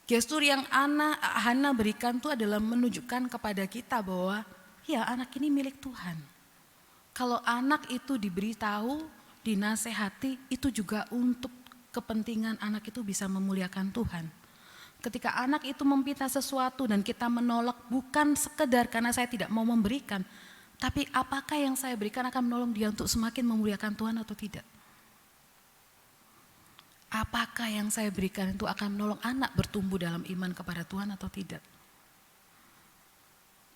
gestur yang Hana berikan itu adalah menunjukkan kepada kita bahwa ya anak ini milik Tuhan. Kalau anak itu diberitahu, dinasehati, itu juga untuk kepentingan anak itu bisa memuliakan Tuhan. Ketika anak itu meminta sesuatu dan kita menolak bukan sekedar karena saya tidak mau memberikan, tapi apakah yang saya berikan akan menolong dia untuk semakin memuliakan Tuhan atau tidak? Apakah yang saya berikan itu akan menolong anak bertumbuh dalam iman kepada Tuhan atau tidak?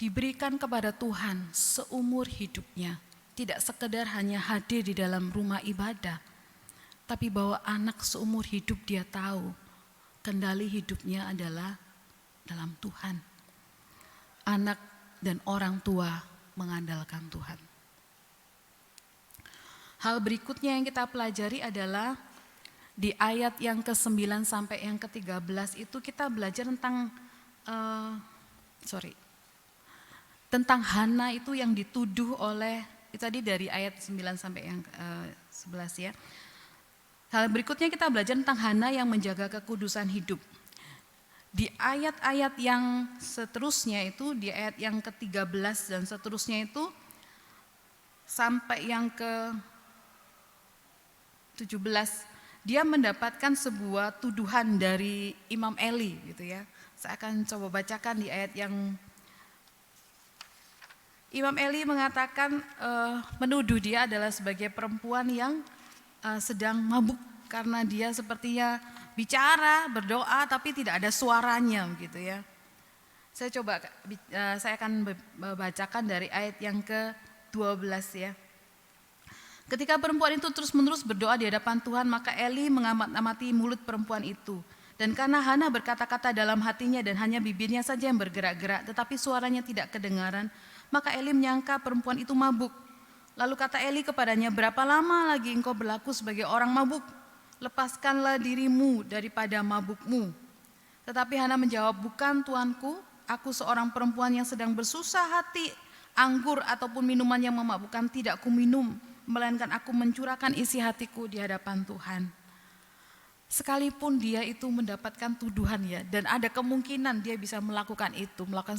Diberikan kepada Tuhan seumur hidupnya, tidak sekedar hanya hadir di dalam rumah ibadah, tapi bahwa anak seumur hidup dia tahu kendali hidupnya adalah dalam Tuhan. Anak dan orang tua mengandalkan Tuhan. Hal berikutnya yang kita pelajari adalah di ayat yang ke-9 sampai yang ke-13 itu kita belajar tentang tentang Hana itu yang dituduh oleh, itu tadi dari ayat 9 sampai yang 11 ya. Hal berikutnya kita belajar tentang Hana yang menjaga kekudusan hidup. Di ayat-ayat yang seterusnya itu, di ayat yang ke-13 dan seterusnya itu, sampai yang ke-17, dia mendapatkan sebuah tuduhan dari Imam Eli gitu ya. Saya akan coba bacakan di ayat yang Imam Eli mengatakan menuduh dia adalah sebagai perempuan yang sedang mabuk karena dia sepertinya bicara, berdoa tapi tidak ada suaranya gitu ya. Saya akan bacakan dari ayat yang ke-12 ya. Ketika perempuan itu terus-menerus berdoa di hadapan Tuhan, maka Eli mengamati mulut perempuan itu. Dan karena Hana berkata-kata dalam hatinya dan hanya bibirnya saja yang bergerak-gerak, tetapi suaranya tidak kedengaran, maka Eli menyangka perempuan itu mabuk. Lalu kata Eli kepadanya, berapa lama lagi engkau berlaku sebagai orang mabuk? Lepaskanlah dirimu daripada mabukmu. Tetapi Hana menjawab, bukan tuanku, aku seorang perempuan yang sedang bersusah hati, anggur ataupun minuman yang memabukkan tidak kuminum, melainkan aku mencurahkan isi hatiku di hadapan Tuhan. Sekalipun dia itu mendapatkan tuduhan ya, dan ada kemungkinan dia bisa melakukan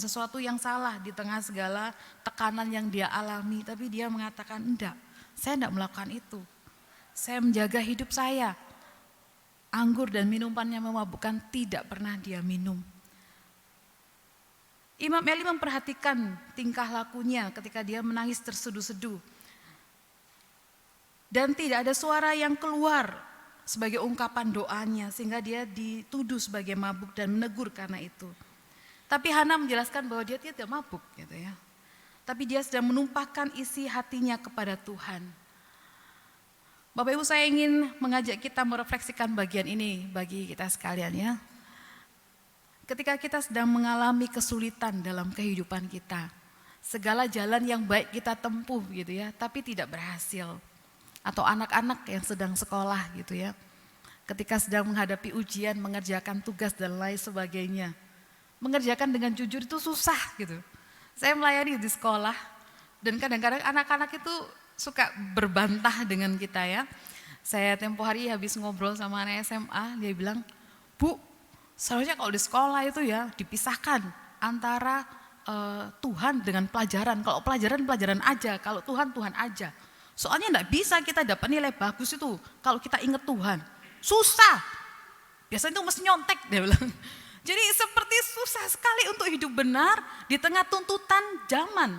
sesuatu yang salah di tengah segala tekanan yang dia alami, tapi dia mengatakan enggak, saya enggak melakukan itu. Saya menjaga hidup saya. Anggur dan minuman yang memabukkan tidak pernah dia minum. Imam Eli memperhatikan tingkah lakunya ketika dia menangis terseduh-seduh. Dan tidak ada suara yang keluar sebagai ungkapan doanya sehingga dia dituduh sebagai mabuk dan menegur karena itu. Tapi Hana menjelaskan bahwa dia tidak mabuk gitu ya. Tapi dia sedang menumpahkan isi hatinya kepada Tuhan. Bapak Ibu, saya ingin mengajak kita merefleksikan bagian ini bagi kita sekalian ya. Ketika kita sedang mengalami kesulitan dalam kehidupan kita, segala jalan yang baik kita tempuh gitu ya, tapi tidak berhasil. Atau anak-anak yang sedang sekolah gitu ya, ketika sedang menghadapi ujian, mengerjakan tugas dan lain sebagainya. Mengerjakan dengan jujur itu susah gitu. Saya melayani di sekolah dan kadang-kadang anak-anak itu suka berbantah dengan kita ya. Saya tempo hari habis ngobrol sama anak SMA, dia bilang, Bu, seharusnya kalau di sekolah itu ya dipisahkan antara Tuhan dengan pelajaran. Kalau pelajaran aja, kalau Tuhan aja. Soalnya enggak bisa kita dapat nilai bagus itu kalau kita ingat Tuhan. Susah. Biasanya itu mesti nyontek dia bilang. Jadi seperti susah sekali untuk hidup benar di tengah tuntutan zaman.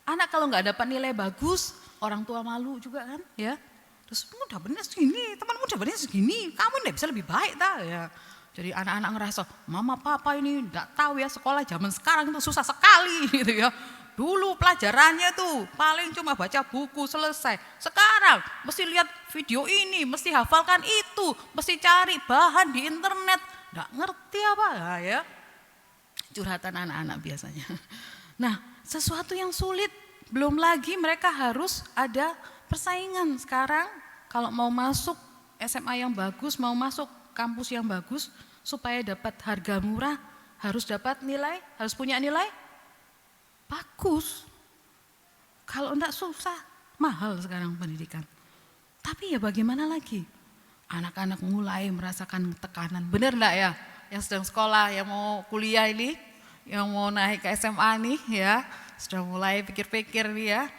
Anak kalau enggak dapat nilai bagus, orang tua malu juga kan ya. Terus udah benar segini, temanmu udah benar segini, kamu enggak bisa lebih baik tak ya. Jadi anak-anak ngerasa, mama papa ini enggak tahu ya sekolah zaman sekarang itu susah sekali gitu ya. Dulu pelajarannya tuh paling cuma baca buku selesai. Sekarang mesti lihat video ini, mesti hafalkan itu, mesti cari bahan di internet. Nggak ngerti apa ya. Curhatan anak-anak biasanya. Nah, sesuatu yang sulit, belum lagi mereka harus ada persaingan. Sekarang kalau mau masuk SMA yang bagus, mau masuk kampus yang bagus, supaya dapat harga murah, harus punya nilai bagus. Kalau enggak susah, mahal sekarang pendidikan. Tapi ya bagaimana lagi? Anak-anak mulai merasakan tekanan. Benar enggak ya? Yang sedang sekolah, yang mau kuliah ini, yang mau naik ke SMA nih ya, sudah mulai pikir-pikir nih ya.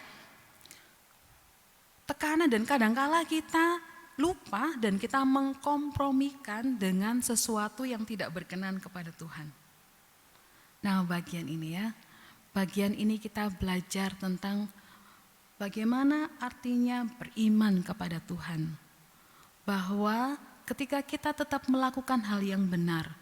Tekanan dan kadangkala kita lupa dan kita mengkompromikan dengan sesuatu yang tidak berkenan kepada Tuhan. Nah, bagian ini kita belajar tentang bagaimana artinya beriman kepada Tuhan. Bahwa ketika kita tetap melakukan hal yang benar,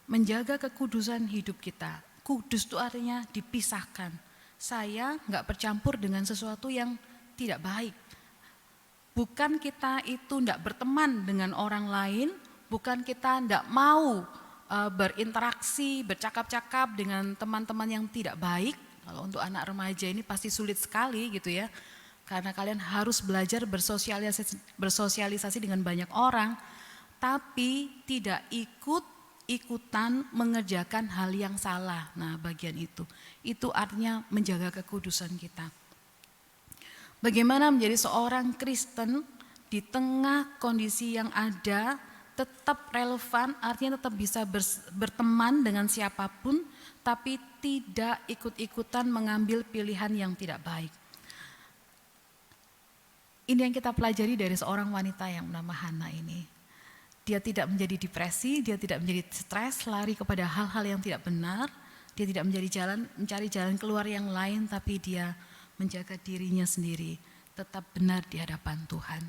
menjaga kekudusan hidup kita. Kudus itu artinya dipisahkan. Saya enggak bercampur dengan sesuatu yang tidak baik. Bukan kita itu enggak berteman dengan orang lain, bukan kita enggak mau berinteraksi, bercakap-cakap dengan teman-teman yang tidak baik. Kalau untuk anak remaja ini pasti sulit sekali gitu ya. Karena kalian harus belajar bersosialisasi dengan banyak orang. Tapi tidak ikutan mengerjakan hal yang salah. Nah, bagian itu artinya menjaga kekudusan kita. Bagaimana menjadi seorang Kristen di tengah kondisi yang ada, tetap relevan, artinya tetap bisa berteman dengan siapapun, tapi tidak ikut-ikutan mengambil pilihan yang tidak baik. Ini yang kita pelajari dari seorang wanita yang bernama Hana ini. Dia tidak menjadi depresi, dia tidak menjadi stres, lari kepada hal-hal yang tidak benar. Dia tidak mencari jalan keluar yang lain, tapi dia menjaga dirinya sendiri, tetap benar di hadapan Tuhan.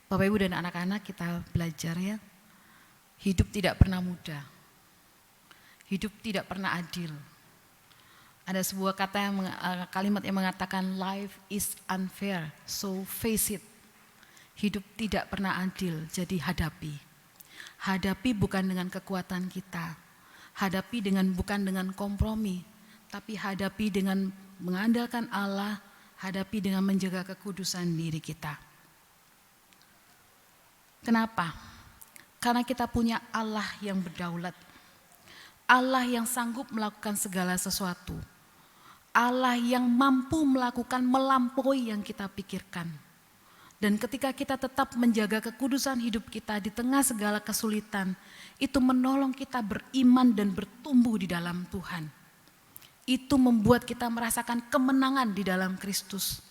Bapak Ibu dan anak-anak, kita belajar ya. Hidup tidak pernah mudah. Hidup tidak pernah adil. Ada sebuah kalimat yang mengatakan life is unfair, so face it. Hidup tidak pernah adil, jadi hadapi. Hadapi bukan dengan kekuatan kita. Hadapi bukan dengan kompromi, tapi hadapi dengan mengandalkan Allah, hadapi dengan menjaga kekudusan diri kita. Kenapa? Karena kita punya Allah yang berdaulat. Allah yang sanggup melakukan segala sesuatu. Allah yang mampu melakukan melampaui yang kita pikirkan. Dan ketika kita tetap menjaga kekudusan hidup kita di tengah segala kesulitan, itu menolong kita beriman dan bertumbuh di dalam Tuhan. Itu membuat kita merasakan kemenangan di dalam Kristus.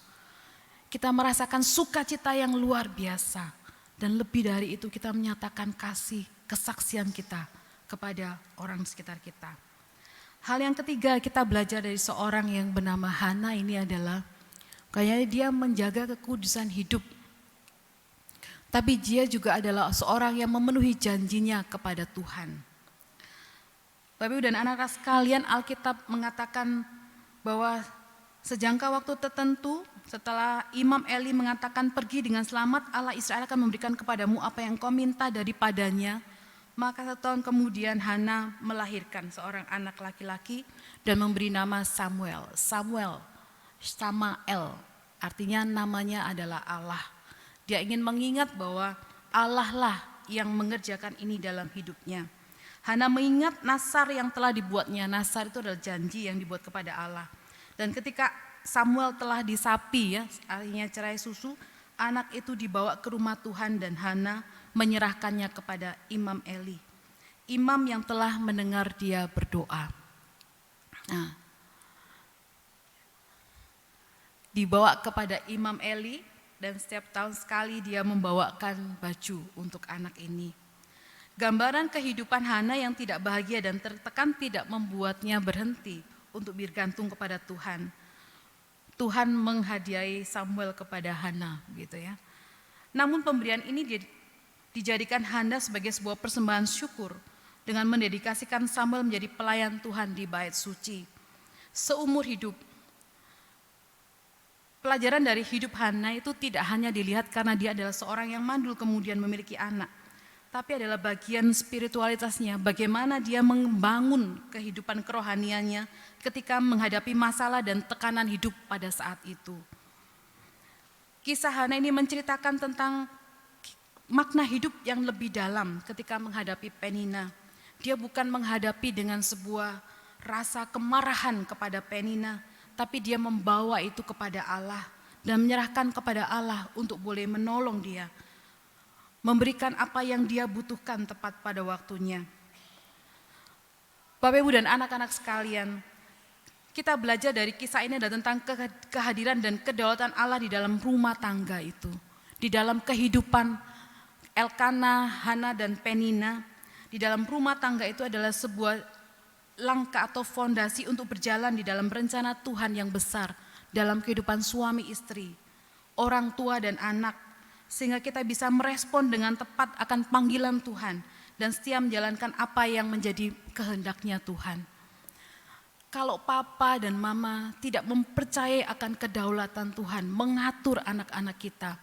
Kita merasakan sukacita yang luar biasa. Dan lebih dari itu kita menyatakan kasih, kesaksian kita kepada orang sekitar kita. Hal yang ketiga kita belajar dari seorang yang bernama Hana ini adalah kayaknya dia menjaga kekudusan hidup. Tapi dia juga adalah seorang yang memenuhi janjinya kepada Tuhan. Bapak Ibu dan anak-anak sekalian, Alkitab mengatakan bahwa sejangka waktu tertentu setelah Imam Eli mengatakan pergi dengan selamat, Allah Israel akan memberikan kepadamu apa yang kau minta daripadanya. Maka 1 tahun kemudian Hana melahirkan seorang anak laki-laki dan memberi nama Samuel. Samael, artinya namanya adalah Allah. Dia ingin mengingat bahwa Allah lah yang mengerjakan ini dalam hidupnya. Hana mengingat nasar yang telah dibuatnya. Nasar itu adalah janji yang dibuat kepada Allah. Dan ketika Samuel telah disapi, ya, artinya cerai susu, anak itu dibawa ke rumah Tuhan dan Hana menyerahkannya kepada Imam Eli. Imam yang telah mendengar dia berdoa. Nah, dibawa kepada Imam Eli dan setiap tahun sekali dia membawakan baju untuk anak ini. Gambaran kehidupan Hana yang tidak bahagia dan tertekan tidak membuatnya berhenti untuk bergantung kepada Tuhan. Tuhan menghadiahi Samuel kepada Hana, gitu ya. Namun pemberian ini dijadikan Hana sebagai sebuah persembahan syukur dengan mendedikasikan Samuel menjadi pelayan Tuhan di bait suci. Seumur hidup, pelajaran dari hidup Hana itu tidak hanya dilihat karena dia adalah seorang yang mandul kemudian memiliki anak, tapi adalah bagian spiritualitasnya, bagaimana dia membangun kehidupan kerohaniannya ketika menghadapi masalah dan tekanan hidup pada saat itu. Kisah Hana ini menceritakan tentang makna hidup yang lebih dalam ketika menghadapi Penina. Dia bukan menghadapi dengan sebuah rasa kemarahan kepada Penina, tapi dia membawa itu kepada Allah dan menyerahkan kepada Allah untuk boleh menolong dia, memberikan apa yang dia butuhkan tepat pada waktunya. Bapak Ibu dan anak-anak sekalian, kita belajar dari kisah ini adalah tentang kehadiran dan kedaulatan Allah di dalam rumah tangga itu. Di dalam kehidupan Elkana, Hana, dan Penina, di dalam rumah tangga itu adalah sebuah langkah atau fondasi untuk berjalan di dalam rencana Tuhan yang besar dalam kehidupan suami istri, orang tua dan anak, sehingga kita bisa merespon dengan tepat akan panggilan Tuhan dan setia menjalankan apa yang menjadi kehendaknya Tuhan. Kalau papa dan mama tidak mempercayai akan kedaulatan Tuhan mengatur anak-anak kita,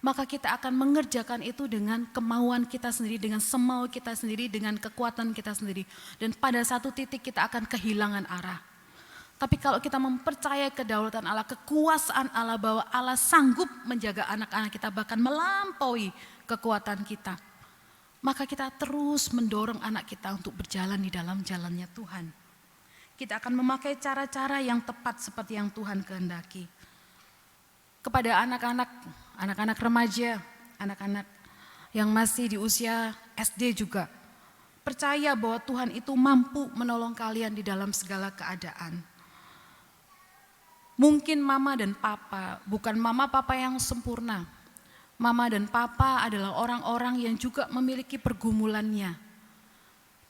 maka kita akan mengerjakan itu dengan kemauan kita sendiri, dengan semau kita sendiri, dengan kekuatan kita sendiri. Dan pada satu titik kita akan kehilangan arah. Tapi kalau kita mempercayai kedaulatan Allah, kekuasaan Allah, bahwa Allah sanggup menjaga anak-anak kita bahkan melampaui kekuatan kita, maka kita terus mendorong anak kita untuk berjalan di dalam jalannya Tuhan. Kita akan memakai cara-cara yang tepat seperti yang Tuhan kehendaki. Kepada anak-anak remaja, anak-anak yang masih di usia SD juga, percaya bahwa Tuhan itu mampu menolong kalian di dalam segala keadaan. Mungkin mama dan papa bukan mama papa yang sempurna. Mama dan papa adalah orang-orang yang juga memiliki pergumulannya.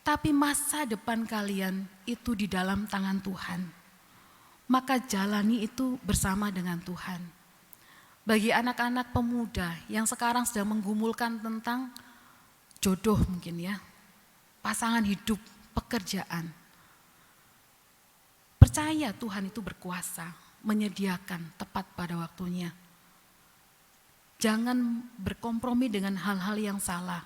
Tapi masa depan kalian itu di dalam tangan Tuhan. Maka jalani itu bersama dengan Tuhan. Bagi anak-anak pemuda yang sekarang sedang menggumulkan tentang jodoh mungkin ya, pasangan hidup, pekerjaan. Percaya Tuhan itu berkuasa, menyediakan tepat pada waktunya. Jangan berkompromi dengan hal-hal yang salah.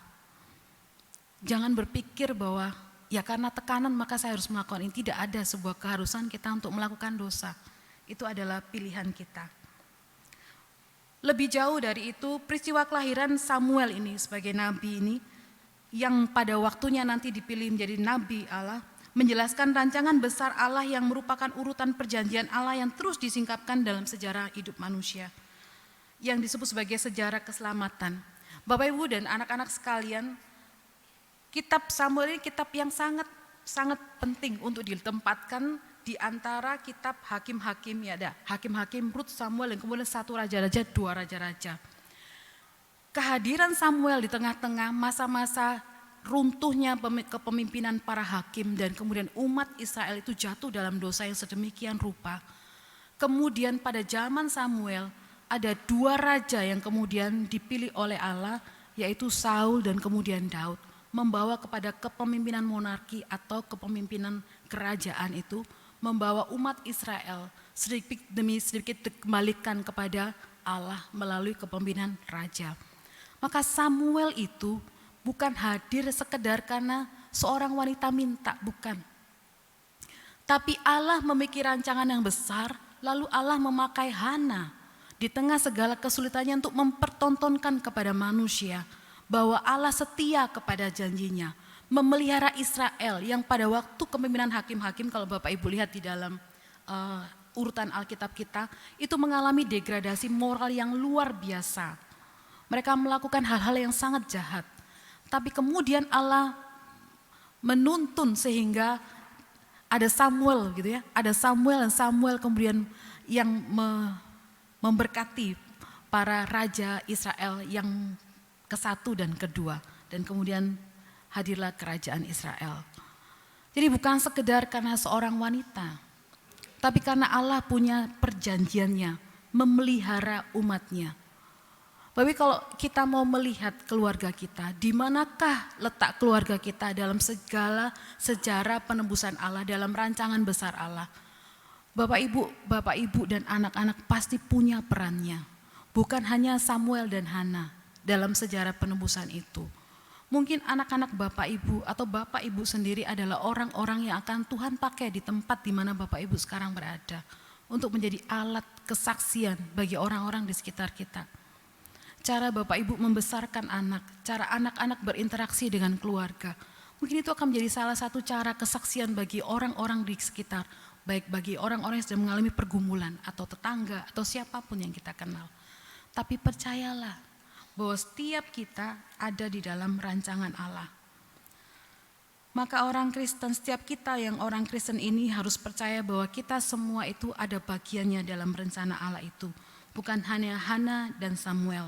Jangan berpikir bahwa ya karena tekanan maka saya harus melakukan ini. Tidak ada sebuah keharusan kita untuk melakukan dosa. Itu adalah pilihan kita. Lebih jauh dari itu, peristiwa kelahiran Samuel ini sebagai nabi ini, yang pada waktunya nanti dipilih menjadi nabi Allah, menjelaskan rancangan besar Allah yang merupakan urutan perjanjian Allah yang terus disingkapkan dalam sejarah hidup manusia, yang disebut sebagai sejarah keselamatan. Bapak Ibu dan anak-anak sekalian, kitab Samuel ini kitab yang sangat penting untuk ditempatkan di antara kitab hakim-hakim, ya ada hakim-hakim, Rut, Samuel, dan kemudian 1 Raja-Raja, 2 Raja-Raja. Kehadiran Samuel di tengah-tengah masa-masa runtuhnya kepemimpinan para hakim dan kemudian umat Israel itu jatuh dalam dosa yang sedemikian rupa. Kemudian pada zaman Samuel ada 2 raja yang kemudian dipilih oleh Allah, yaitu Saul dan kemudian Daud, membawa kepada kepemimpinan monarki atau kepemimpinan kerajaan itu, membawa umat Israel sedikit demi sedikit dikembalikan kepada Allah melalui kepemimpinan raja. Maka Samuel itu bukan hadir sekedar karena seorang wanita minta, bukan. Tapi Allah memiliki rancangan yang besar, lalu Allah memakai Hana di tengah segala kesulitannya untuk mempertontonkan kepada manusia bahwa Allah setia kepada janjinya, memelihara Israel yang pada waktu kepemimpinan hakim-hakim, kalau Bapak Ibu lihat di dalam urutan Alkitab kita, itu mengalami degradasi moral yang luar biasa. Mereka melakukan hal-hal yang sangat jahat. Tapi kemudian Allah menuntun sehingga ada Samuel gitu ya, ada Samuel dan Samuel kemudian yang memberkati para raja Israel yang ke-1 dan ke-2, dan kemudian hadirlah kerajaan Israel. Jadi bukan sekedar karena seorang wanita, tapi karena Allah punya perjanjiannya memelihara umatnya. Tapi kalau kita mau melihat keluarga kita, di manakah letak keluarga kita dalam segala sejarah penebusan Allah, dalam rancangan besar Allah? Bapak Ibu dan anak-anak pasti punya perannya. Bukan hanya Samuel dan Hana dalam sejarah penebusan itu. Mungkin anak-anak Bapak Ibu atau Bapak Ibu sendiri adalah orang-orang yang akan Tuhan pakai di tempat di mana Bapak Ibu sekarang berada, untuk menjadi alat kesaksian bagi orang-orang di sekitar kita. Cara Bapak Ibu membesarkan anak, cara anak-anak berinteraksi dengan keluarga, mungkin itu akan menjadi salah satu cara kesaksian bagi orang-orang di sekitar, baik bagi orang-orang yang sedang mengalami pergumulan atau tetangga atau siapapun yang kita kenal. Tapi percayalah bahwa setiap kita ada di dalam rancangan Allah. Maka orang Kristen, setiap kita yang orang Kristen ini harus percaya bahwa kita semua itu ada bagiannya dalam rencana Allah itu, bukan hanya Hana dan Samuel.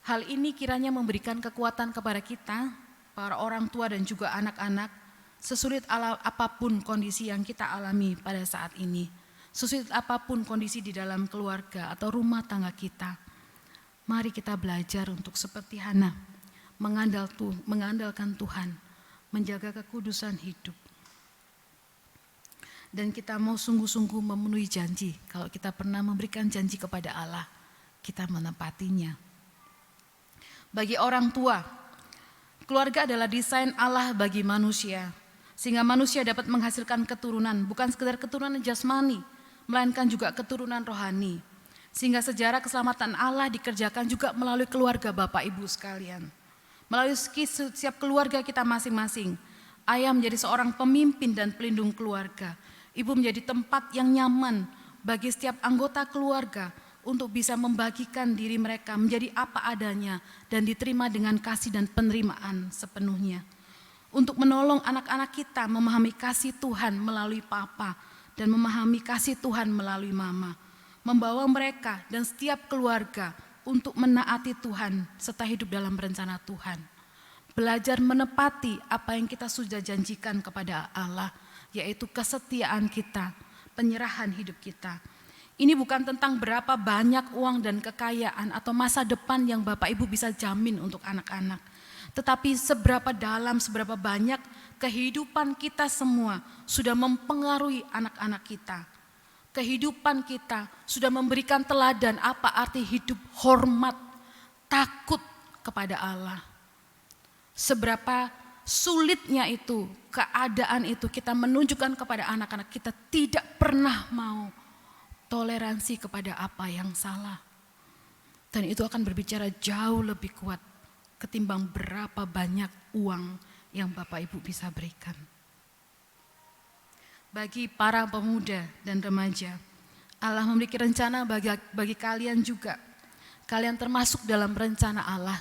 Hal ini kiranya memberikan kekuatan kepada kita, para orang tua dan juga anak-anak, sesulit apapun kondisi yang kita alami pada saat ini, sesulit apapun kondisi di dalam keluarga atau rumah tangga kita. Mari kita belajar untuk seperti Hana, mengandalkan Tuhan, menjaga kekudusan hidup. Dan kita mau sungguh-sungguh memenuhi janji. Kalau kita pernah memberikan janji kepada Allah, kita menepatinya. Bagi orang tua, keluarga adalah desain Allah bagi manusia, sehingga manusia dapat menghasilkan keturunan, bukan sekedar keturunan jasmani, melainkan juga keturunan rohani. Sehingga sejarah keselamatan Allah dikerjakan juga melalui keluarga Bapak Ibu sekalian. Melalui setiap keluarga kita masing-masing. Ayah menjadi seorang pemimpin dan pelindung keluarga. Ibu menjadi tempat yang nyaman bagi setiap anggota keluarga untuk bisa membagikan diri mereka menjadi apa adanya dan diterima dengan kasih dan penerimaan sepenuhnya. Untuk menolong anak-anak kita memahami kasih Tuhan melalui papa dan memahami kasih Tuhan melalui mama. Membawa mereka dan setiap keluarga untuk menaati Tuhan serta hidup dalam rencana Tuhan. Belajar menepati apa yang kita sudah janjikan kepada Allah, yaitu kesetiaan kita, penyerahan hidup kita. Ini bukan tentang berapa banyak uang dan kekayaan atau masa depan yang Bapak Ibu bisa jamin untuk anak-anak. Tetapi seberapa dalam, seberapa banyak kehidupan kita semua sudah mempengaruhi anak-anak kita. Kehidupan kita sudah memberikan teladan apa arti hidup hormat, takut kepada Allah. Seberapa sulitnya itu, keadaan itu kita menunjukkan kepada anak-anak kita tidak pernah mau toleransi kepada apa yang salah. Dan itu akan berbicara jauh lebih kuat ketimbang berapa banyak uang yang Bapak Ibu bisa berikan. Bagi para pemuda dan remaja, Allah memiliki rencana bagi kalian juga. Kalian termasuk dalam rencana Allah.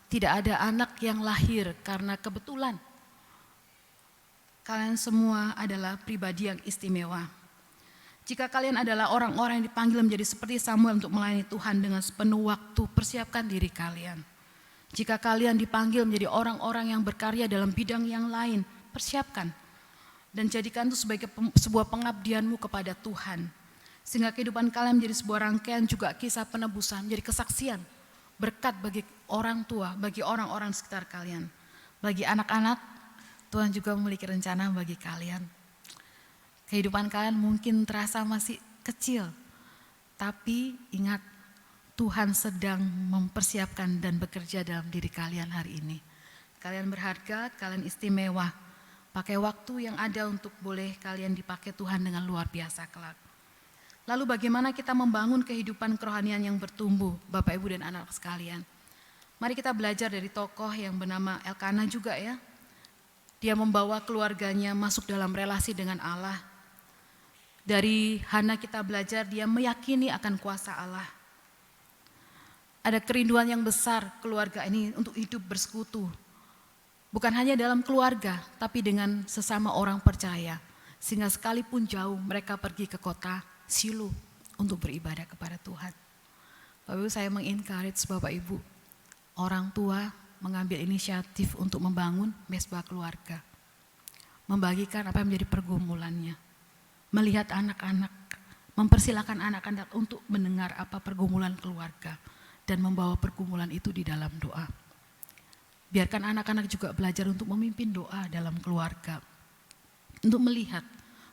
Tidak ada anak yang lahir karena kebetulan. Kalian semua adalah pribadi yang istimewa. Jika kalian adalah orang-orang yang dipanggil menjadi seperti Samuel untuk melayani Tuhan dengan sepenuh waktu, persiapkan diri kalian. Jika kalian dipanggil menjadi orang-orang yang berkarya dalam bidang yang lain, persiapkan. Dan jadikan itu sebagai sebuah pengabdianmu kepada Tuhan. Sehingga kehidupan kalian menjadi sebuah rangkaian juga kisah penebusan, menjadi kesaksian. Berkat bagi orang tua, bagi orang-orang sekitar kalian. Bagi anak-anak, Tuhan juga memiliki rencana bagi kalian. Kehidupan kalian mungkin terasa masih kecil, tapi ingat Tuhan sedang mempersiapkan dan bekerja dalam diri kalian hari ini. Kalian berharga, kalian istimewa. Pakai waktu yang ada untuk boleh kalian dipakai Tuhan dengan luar biasa kelak. Lalu bagaimana kita membangun kehidupan kerohanian yang bertumbuh, Bapak Ibu dan anak sekalian. Mari kita belajar dari tokoh yang bernama Elkana juga ya. Dia membawa keluarganya masuk dalam relasi dengan Allah. Dari Hana kita belajar dia meyakini akan kuasa Allah. Ada kerinduan yang besar keluarga ini untuk hidup bersekutu. Bukan hanya dalam keluarga, tapi dengan sesama orang percaya. Sehingga sekalipun jauh mereka pergi ke kota Silo untuk beribadah kepada Tuhan. Bapak Ibu, saya mengencourage Bapak Ibu, orang tua mengambil inisiatif untuk membangun mesbah keluarga. Membagikan apa yang menjadi pergumulannya. Melihat anak-anak, mempersilahkan anak-anak untuk mendengar apa pergumulan keluarga dan membawa pergumulan itu di dalam doa. Biarkan anak-anak juga belajar untuk memimpin doa dalam keluarga. Untuk melihat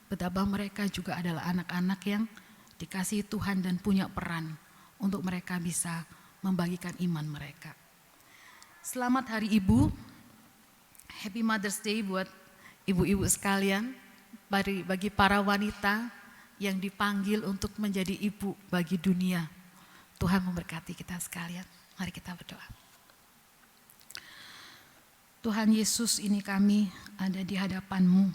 betapa mereka juga adalah anak-anak yang dikasihi Tuhan dan punya peran untuk mereka bisa membagikan iman mereka. Selamat Hari Ibu, Happy Mother's Day buat ibu-ibu sekalian. Bagi para wanita yang dipanggil untuk menjadi ibu bagi dunia. Tuhan memberkati kita sekalian. Mari kita berdoa. Tuhan Yesus, ini kami ada di hadapan-Mu.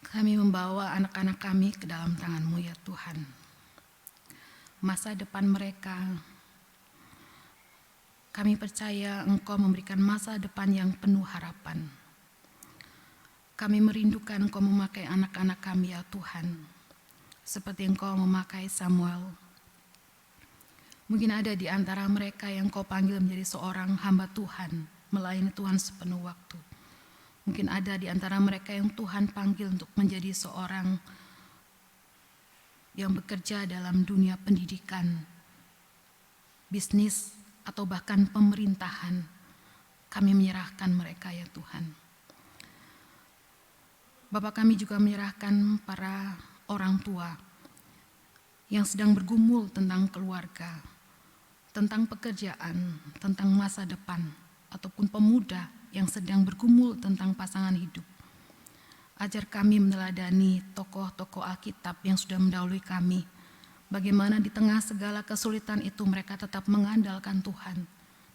Kami membawa anak-anak kami ke dalam tangan-Mu ya Tuhan. Masa depan mereka, kami percaya Engkau memberikan masa depan yang penuh harapan. Kami merindukan Engkau memakai anak-anak kami ya Tuhan, seperti Engkau memakai Samuel. Mungkin ada di antara mereka yang Engkau panggil menjadi seorang hamba Tuhan, melayani Tuhan sepenuh waktu. Mungkin ada di antara mereka yang Tuhan panggil untuk menjadi seorang yang bekerja dalam dunia pendidikan, bisnis, atau bahkan pemerintahan. Kami menyerahkan mereka ya Tuhan. Bapak kami juga menyerahkan para orang tua yang sedang bergumul tentang keluarga, tentang pekerjaan, tentang masa depan, ataupun pemuda yang sedang bergumul tentang pasangan hidup. Ajar kami meneladani tokoh-tokoh Alkitab yang sudah mendahului kami, bagaimana di tengah segala kesulitan itu mereka tetap mengandalkan Tuhan,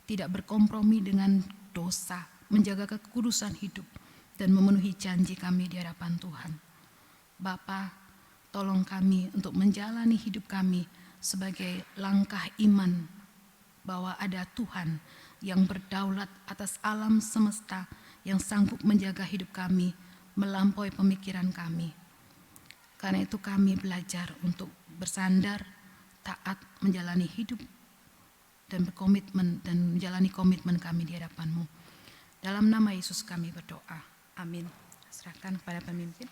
tidak berkompromi dengan dosa, menjaga kekudusan hidup, dan memenuhi janji kami di hadapan Tuhan. Bapa, tolong kami untuk menjalani hidup kami sebagai langkah iman bahwa ada Tuhan yang berdaulat atas alam semesta, yang sanggup menjaga hidup kami melampaui pemikiran kami. Karena itu kami belajar untuk bersandar, taat, menjalani hidup dan berkomitmen dan menjalani komitmen kami di hadapan-Mu. Dalam nama Yesus kami berdoa. Amin. Serahkan kepada pemimpin.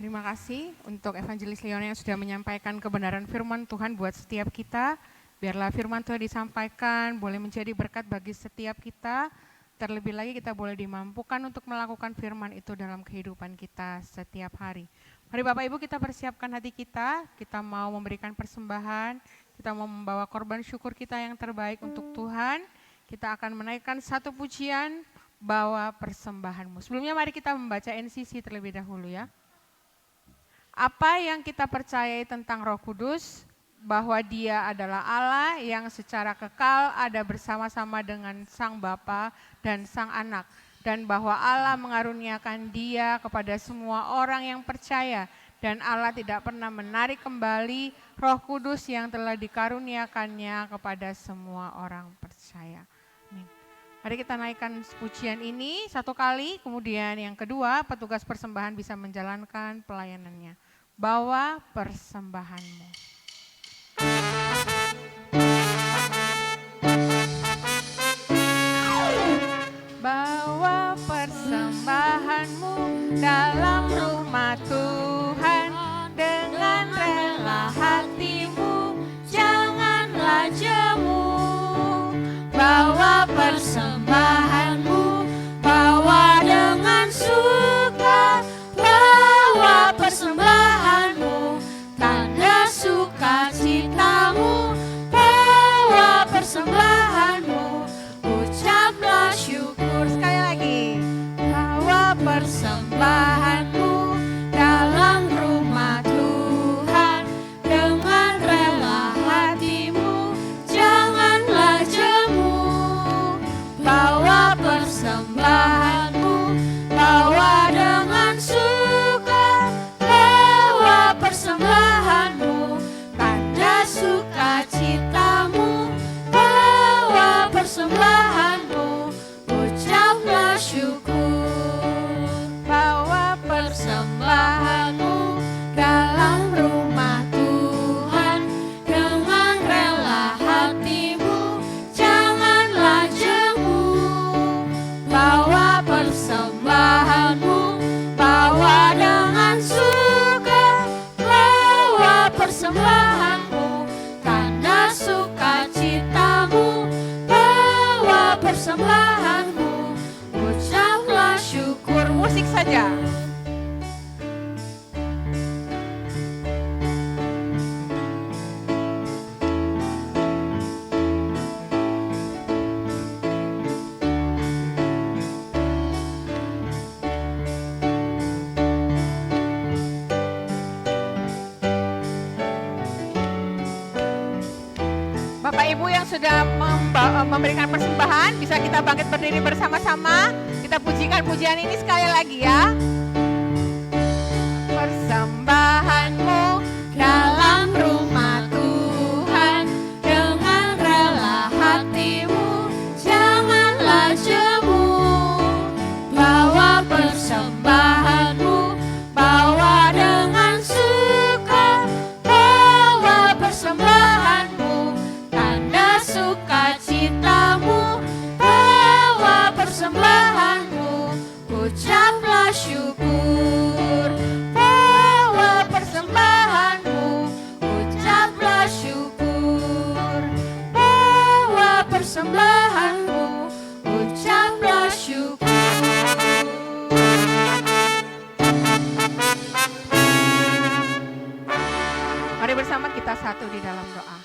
Terima kasih untuk Evangelis Leona yang sudah menyampaikan kebenaran firman Tuhan buat setiap kita. Biarlah firman Tuhan disampaikan, boleh menjadi berkat bagi setiap kita. Terlebih lagi kita boleh dimampukan untuk melakukan firman itu dalam kehidupan kita setiap hari. Mari Bapak Ibu kita persiapkan hati kita mau memberikan persembahan, kita mau membawa korban syukur kita yang terbaik untuk Tuhan. Kita akan menaikkan satu pujian, bawa persembahanmu. Sebelumnya mari kita membaca NCC terlebih dahulu ya. Apa yang kita percayai tentang Roh Kudus, bahwa Dia adalah Allah yang secara kekal ada bersama-sama dengan Sang Bapa dan Sang Anak, dan bahwa Allah mengaruniakan Dia kepada semua orang yang percaya, dan Allah tidak pernah menarik kembali Roh Kudus yang telah dikaruniakannya kepada semua orang percaya. Amin. Mari kita naikkan pujian ini satu kali, kemudian yang kedua petugas persembahan bisa menjalankan pelayanannya. Bawa persembahanmu. Bawa persembahanmu dalam rumah Tuhan dengan rela hatimu, janganlah jemu. Bawa persembahanmu, bawa dengan suka, bawa persembahanmu, tanda sukacitamu, bawa persembahanmu, ucaplah syukur. Sekali lagi, bawa persembahanmu dalam rumah Tuhan dengan rela hatimu, janganlah jemu. Bawa persembahanmu, bawa dengan suka, bawa persembahanmu, tanda sukacitamu, bawa persembahanmu, ucaplah syukur. Bawa persembahanmu dalam rumah Tuhan dengan rela hatimu, janganlah jemu. Bawa persembahanmu, bawa dengan suka, bawa persembahanmu, tanda sukacitamu, bawa persembahanmu, ucaplah syukur. Musik saja. Bapak Ibu yang sudah memberikan persembahan, bisa kita bangkit berdiri bersama-sama. Kita pujikan pujian ini sekali lagi ya. Persembahanmu dalam rumah Tuhan dengan rela hatimu, janganlah jemu. Bawa persembahanmu, bawa dengan suka, bawa persembahanmu, tanda sukacitamu, bawa persembahanmu, ucaplah syukur. Bawa persembahanmu, ucaplah syukur. Bawa persembahanmu, ucaplah syukur. Mari bersama kita satu di dalam doa.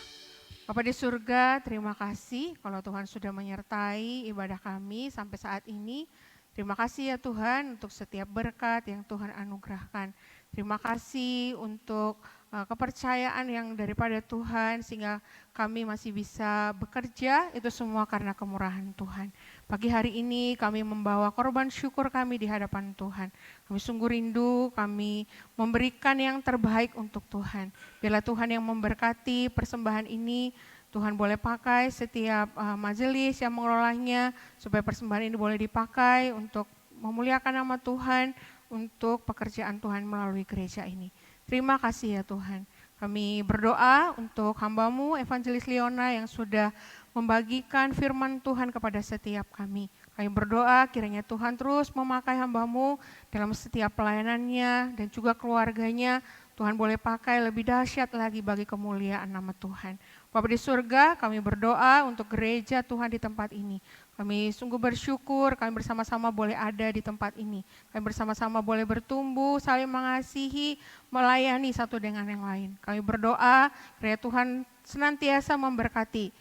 Bapa di surga, terima kasih kalau Tuhan sudah menyertai ibadah kami sampai saat ini. Terima kasih ya Tuhan untuk setiap berkat yang Tuhan anugerahkan. Terima kasih untuk kepercayaan yang daripada Tuhan sehingga kami masih bisa bekerja, itu semua karena kemurahan Tuhan. Pagi hari ini kami membawa korban syukur kami di hadapan Tuhan. Kami sungguh rindu, kami memberikan yang terbaik untuk Tuhan. Biarlah Tuhan yang memberkati persembahan ini, Tuhan boleh pakai setiap majelis yang mengelolanya, supaya persembahan ini boleh dipakai untuk memuliakan nama Tuhan, untuk pekerjaan Tuhan melalui gereja ini. Terima kasih ya Tuhan. Kami berdoa untuk hamba-Mu Evangelis Leona yang sudah membagikan firman Tuhan kepada setiap kami. Kami berdoa kiranya Tuhan terus memakai hamba-Mu dalam setiap pelayanannya dan juga keluarganya. Tuhan boleh pakai lebih dahsyat lagi bagi kemuliaan nama Tuhan. Bapa di surga, kami berdoa untuk gereja Tuhan di tempat ini. Kami sungguh bersyukur kami bersama-sama boleh ada di tempat ini. Kami bersama-sama boleh bertumbuh, saling mengasihi, melayani satu dengan yang lain. Kami berdoa kiranya Tuhan senantiasa memberkati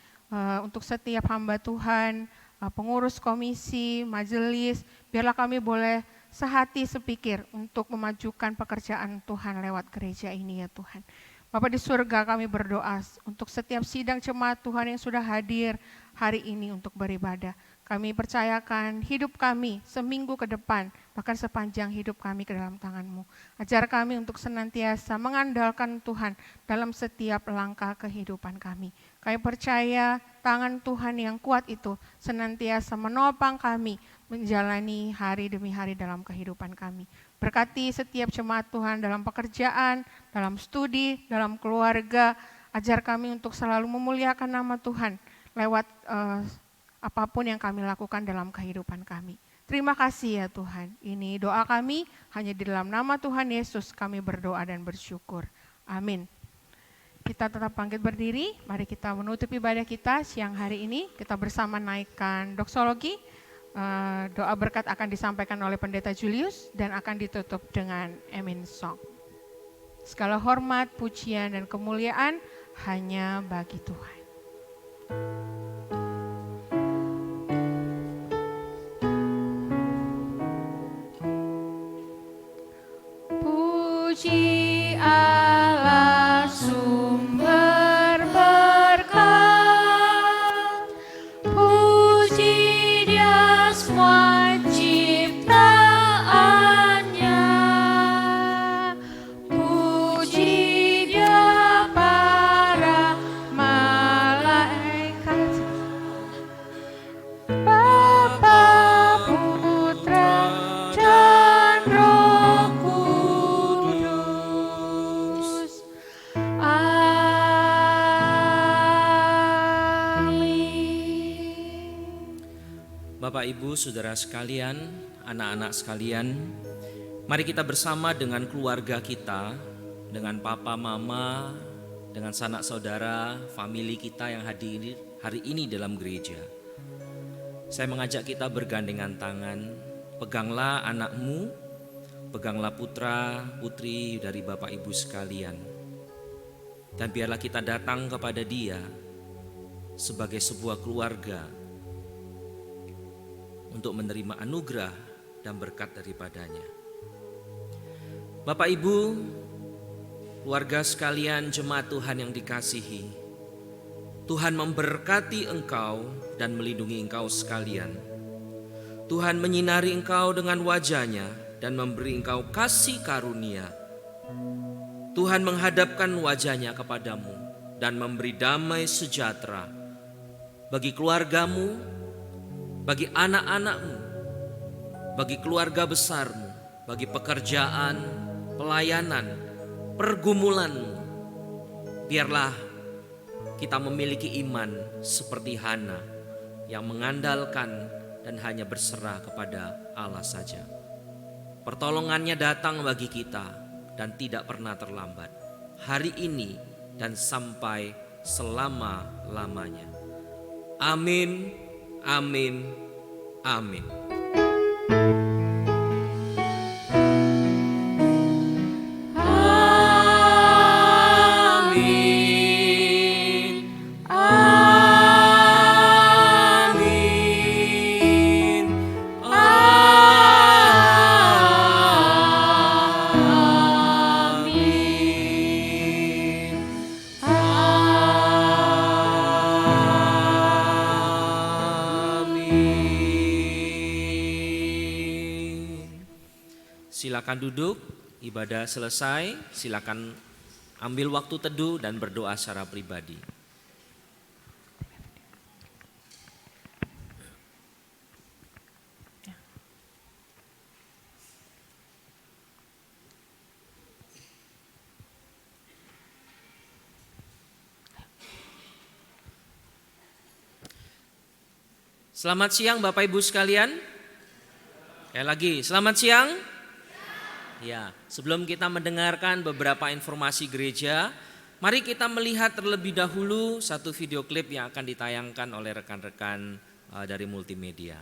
untuk setiap hamba Tuhan, pengurus komisi, majelis, biarlah kami boleh sehati sepikir untuk memajukan pekerjaan Tuhan lewat gereja ini ya Tuhan. Bapa di surga, kami berdoa untuk setiap sidang jemaat Tuhan yang sudah hadir hari ini untuk beribadah. Kami percayakan hidup kami seminggu ke depan, bahkan sepanjang hidup kami ke dalam tangan-Mu. Ajar kami untuk senantiasa mengandalkan Tuhan dalam setiap langkah kehidupan kami. Kami percaya tangan Tuhan yang kuat itu senantiasa menopang kami menjalani hari demi hari dalam kehidupan kami. Berkati setiap jemaat Tuhan dalam pekerjaan, dalam studi, dalam keluarga. Ajar kami untuk selalu memuliakan nama Tuhan lewat apapun yang kami lakukan dalam kehidupan kami. Terima kasih ya Tuhan. Ini doa kami hanya di dalam nama Tuhan Yesus kami berdoa dan bersyukur. Amin. Kita tetap bangkit berdiri. Mari kita menutup ibadah kita siang hari ini. Kita bersama naikkan doksologi. Doa berkat akan disampaikan oleh Pendeta Julius dan akan ditutup dengan Amen Song. Segala hormat, pujian, dan kemuliaan hanya bagi Tuhan. Puji Allah sumber berkat, puji Dia semua ciptaannya, puji Dia para malaikat, Bapa, Putra, dan Roh Kudus. Amin. Bapak, Ibu, Saudara sekalian, anak-anak sekalian, mari kita bersama dengan keluarga kita, dengan papa, mama, dengan sanak saudara, famili kita yang hadir hari ini dalam gereja. Saya mengajak kita bergandengan tangan, peganglah anakmu, peganglah putra, putri dari Bapak Ibu sekalian. Dan biarlah kita datang kepada Dia sebagai sebuah keluarga untuk menerima anugerah dan berkat daripadanya. Bapak Ibu, keluarga sekalian, jemaat Tuhan yang dikasihi, Tuhan memberkati engkau dan melindungi engkau sekalian. Tuhan menyinari engkau dengan wajah-Nya dan memberi engkau kasih karunia. Tuhan menghadapkan wajah-Nya kepadamu dan memberi damai sejahtera bagi keluargamu, bagi anak-anakmu, bagi keluarga besarmu, bagi pekerjaan, pelayanan, pergumulanmu. Biarlah kita memiliki iman seperti Hana yang mengandalkan dan hanya berserah kepada Allah saja. Pertolongannya datang bagi kita dan tidak pernah terlambat, hari ini dan sampai selama-lamanya. Amin, amin, amin. Silakan duduk, ibadah selesai, silakan ambil waktu teduh dan berdoa secara pribadi. Selamat siang Bapak Ibu sekalian. Sekali lagi, selamat siang. Ya, sebelum kita mendengarkan beberapa informasi gereja, mari kita melihat terlebih dahulu satu video klip yang akan ditayangkan oleh rekan-rekan dari multimedia.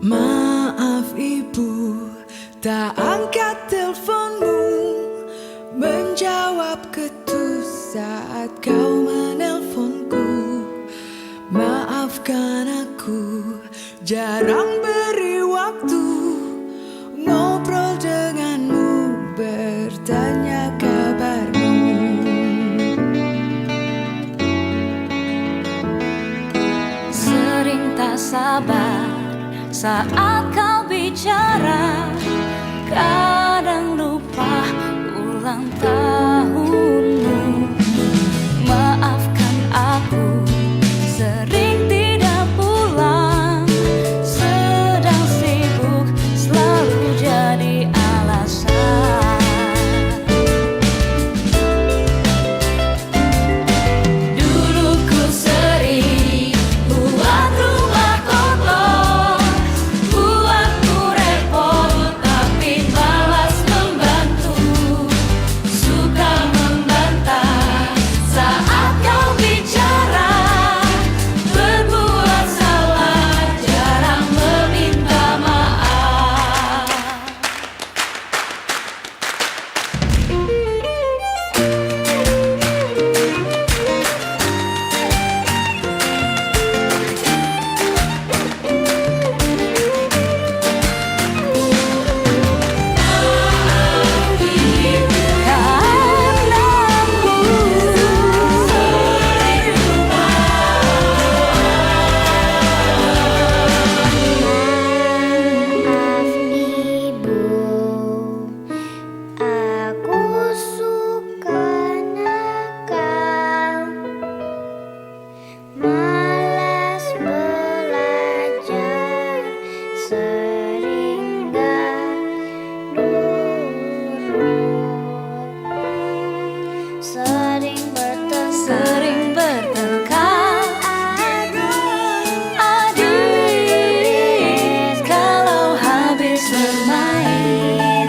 Maaf ibu, tak angkat teleponmu, menjawab ketus saat kau menelponku. Maafkan aku, jarang beri waktu ngobrol denganmu, bertanya kabarmu. Sering tak sabar saat kau bicara, kadang lupa ulang tahunmu. Maafkan aku, sering tidak pulang, sedang sibuk selalu jadi alasan. Dulu ku sering buat rumah kotor, buatku repot tapi balas membantu, suka membantah saat kau bicara, berbuat salah jarang meminta maaf. Maaf ibu, aku suka nakal, malas belajar, sering gak nurut, sering bertengkar, adik kalau habis bermain.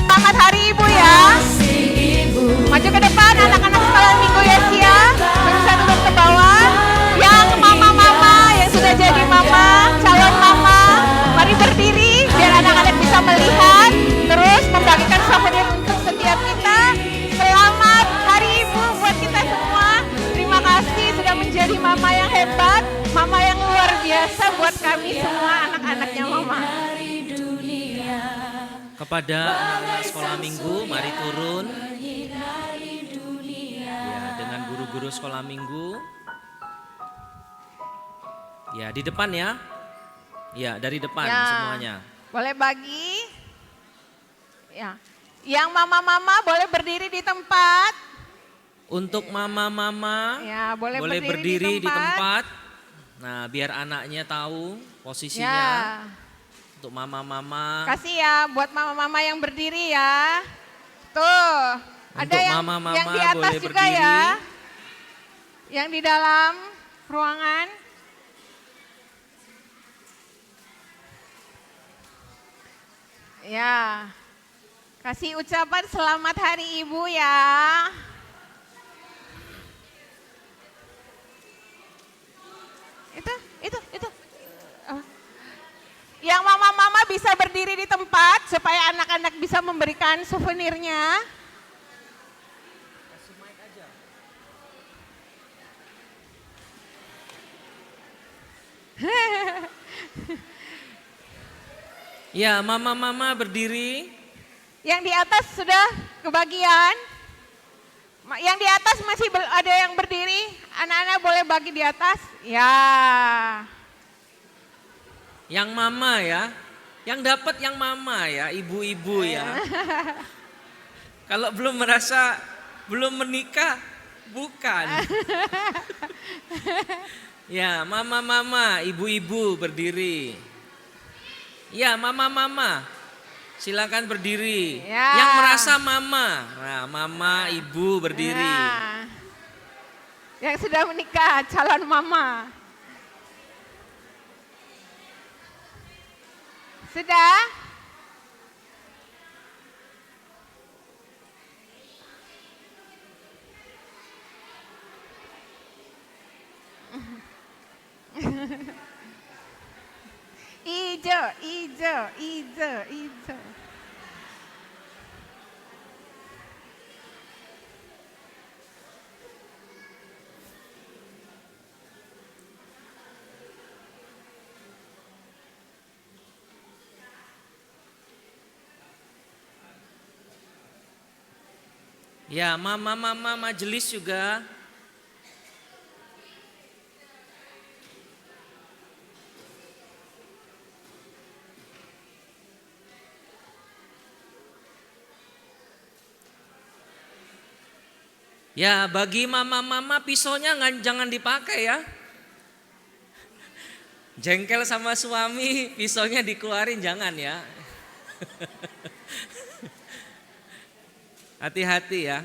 Selamat Hari Ibu ya. Maju ke depan anak-anak sekolah minggu Yesia. Bisa duduk ke bawah. Yang mama-mama yang sudah jadi mama, calon mama, mari berdiri biar anak-anak bisa melihat. Terus membagikan souvenir untuk setiap kita. Selamat Hari Ibu buat kita semua. Terima kasih sudah menjadi mama yang hebat, mama yang luar biasa buat kami semua anak-anaknya mama. Kepada anak-anak sekolah minggu, mari turun. Ya, dengan guru-guru sekolah minggu. Ya, di depan ya. Ya, dari depan Ya. semuanya. Boleh bagi. Ya. Yang mama-mama boleh berdiri di tempat. Untuk mama-mama Ya, boleh boleh berdiri berdiri di di tempat. tempat. Nah, biar anaknya tahu posisinya. Ya. Untuk mama-mama. Kasih ya buat mama-mama yang berdiri ya. Tuh. Ada Untuk yang mama-mama yang di atas boleh juga berdiri. ya. Yang di dalam ruangan. Ya. Kasih ucapan selamat Hari Ibu ya. Itu. Oh. Yang mama-mama bisa berdiri di tempat supaya anak-anak bisa memberikan souvenirnya. Ya, mama-mama berdiri. Yang di atas sudah kebagian. yang di atas masih ada yang berdiri? Anak-anak boleh bagi di atas? Ya. Yang mama ya. Yang dapat yang mama ya, ibu-ibu ya. Kalau belum merasa belum menikah, bukan. Ya, mama-mama, ibu-ibu berdiri. Ya, mama-mama. Silakan berdiri. Ya. Yang merasa mama. Nah, mama, ibu berdiri. Ya. Yang sudah menikah, calon mama. Sudah? Ijo, ijo, ijo, ijo. Ya, mama-mama majelis juga. Ya, bagi mama-mama pisaunya jangan dipakai ya. Jengkel sama suami, pisaunya dikeluarin jangan ya. Hati-hati ya.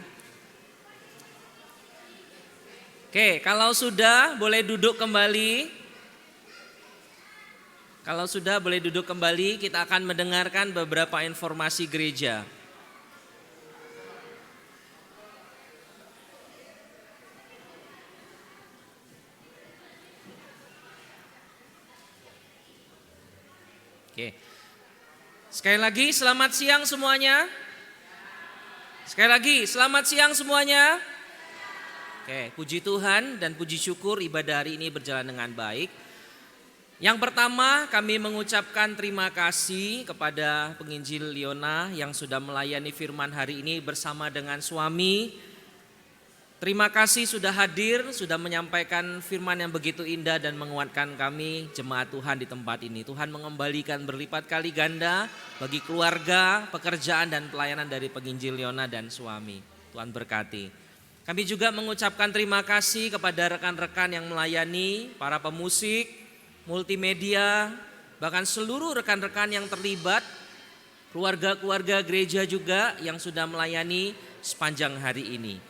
Oke, kalau sudah boleh duduk kembali. Kalau sudah boleh duduk kembali, kita akan mendengarkan beberapa informasi gereja. Oke. Sekali lagi selamat siang semuanya. Sekali lagi selamat siang semuanya. Oke, puji Tuhan dan puji syukur ibadah hari ini berjalan dengan baik. Yang pertama kami mengucapkan terima kasih kepada penginjil Liona yang sudah melayani firman hari ini bersama dengan suami. Terima kasih sudah hadir, sudah menyampaikan firman yang begitu indah dan menguatkan kami jemaat Tuhan di tempat ini. Tuhan mengembalikan berlipat kali ganda bagi keluarga, pekerjaan dan pelayanan dari penginjil Liona dan suami. Tuhan berkati. Kami juga mengucapkan terima kasih kepada rekan-rekan yang melayani, para pemusik, multimedia, bahkan seluruh rekan-rekan yang terlibat, keluarga-keluarga gereja juga yang sudah melayani sepanjang hari ini.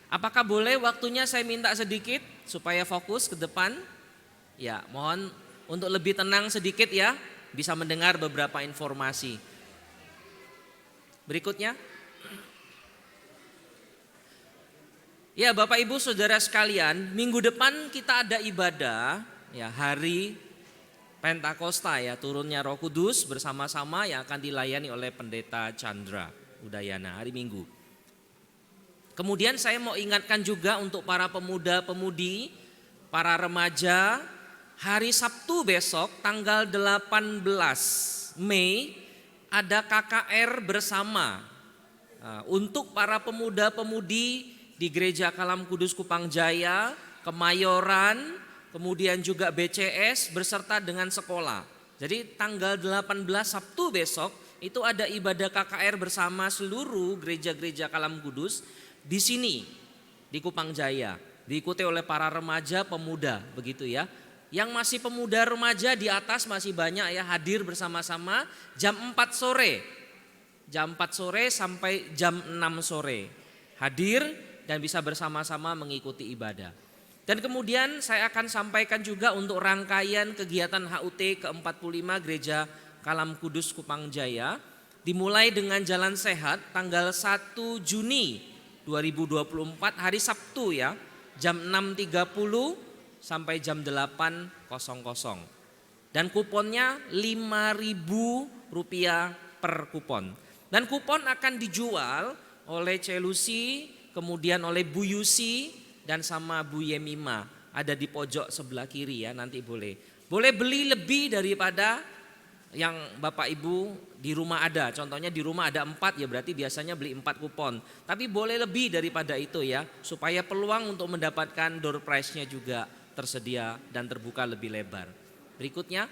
Apakah boleh waktunya saya minta sedikit supaya fokus ke depan? Ya, mohon untuk lebih tenang sedikit ya, bisa mendengar beberapa informasi. Berikutnya. Ya, Bapak Ibu Saudara sekalian, minggu depan kita ada ibadah ya, hari Pentakosta ya, turunnya Roh Kudus bersama-sama yang akan dilayani oleh Pendeta Chandra Udayana hari Minggu. Kemudian saya mau ingatkan juga untuk para pemuda-pemudi, para remaja, hari Sabtu besok tanggal 18 Mei ada KKR bersama. Untuk para pemuda-pemudi di Gereja Kalam Kudus Kupang Jaya, Kemayoran, kemudian juga BCS beserta dengan sekolah. Jadi tanggal 18 Sabtu besok itu ada ibadah KKR bersama seluruh gereja-gereja Kalam Kudus. Di sini, di Kupang Jaya, diikuti oleh para remaja pemuda, begitu ya. Yang masih pemuda remaja di atas masih banyak ya, hadir bersama-sama jam 4 sore. Jam 4 sore sampai jam 6 sore. Hadir dan bisa bersama-sama mengikuti ibadah. Dan kemudian saya akan sampaikan juga untuk rangkaian kegiatan HUT ke-45 Gereja Kalam Kudus Kupang Jaya. Dimulai dengan jalan sehat tanggal 1 Juni 2024 hari Sabtu ya, jam 6.30 sampai jam 8.00. Dan kuponnya Rp5.000 per kupon. Dan kupon akan dijual oleh Celusi, kemudian oleh Bu Yusi dan sama Bu Yemima. Ada di pojok sebelah kiri ya, nanti boleh. Boleh beli lebih daripada yang Bapak Ibu di rumah ada, contohnya di rumah ada 4 ya berarti biasanya beli 4 kupon. Tapi boleh lebih daripada itu ya, supaya peluang untuk mendapatkan door prize-nya juga tersedia dan terbuka lebih lebar. Berikutnya,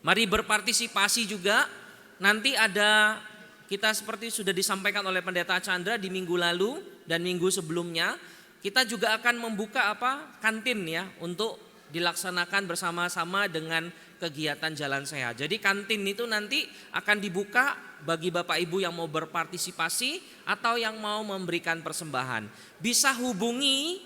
mari berpartisipasi juga. Nanti ada, kita seperti sudah disampaikan oleh Pendeta Chandra di minggu lalu dan minggu sebelumnya, kita juga akan membuka kantin ya untuk dilaksanakan bersama-sama dengan kegiatan Jalan Sehat. Jadi kantin itu nanti akan dibuka bagi Bapak Ibu yang mau berpartisipasi atau yang mau memberikan persembahan. Bisa hubungi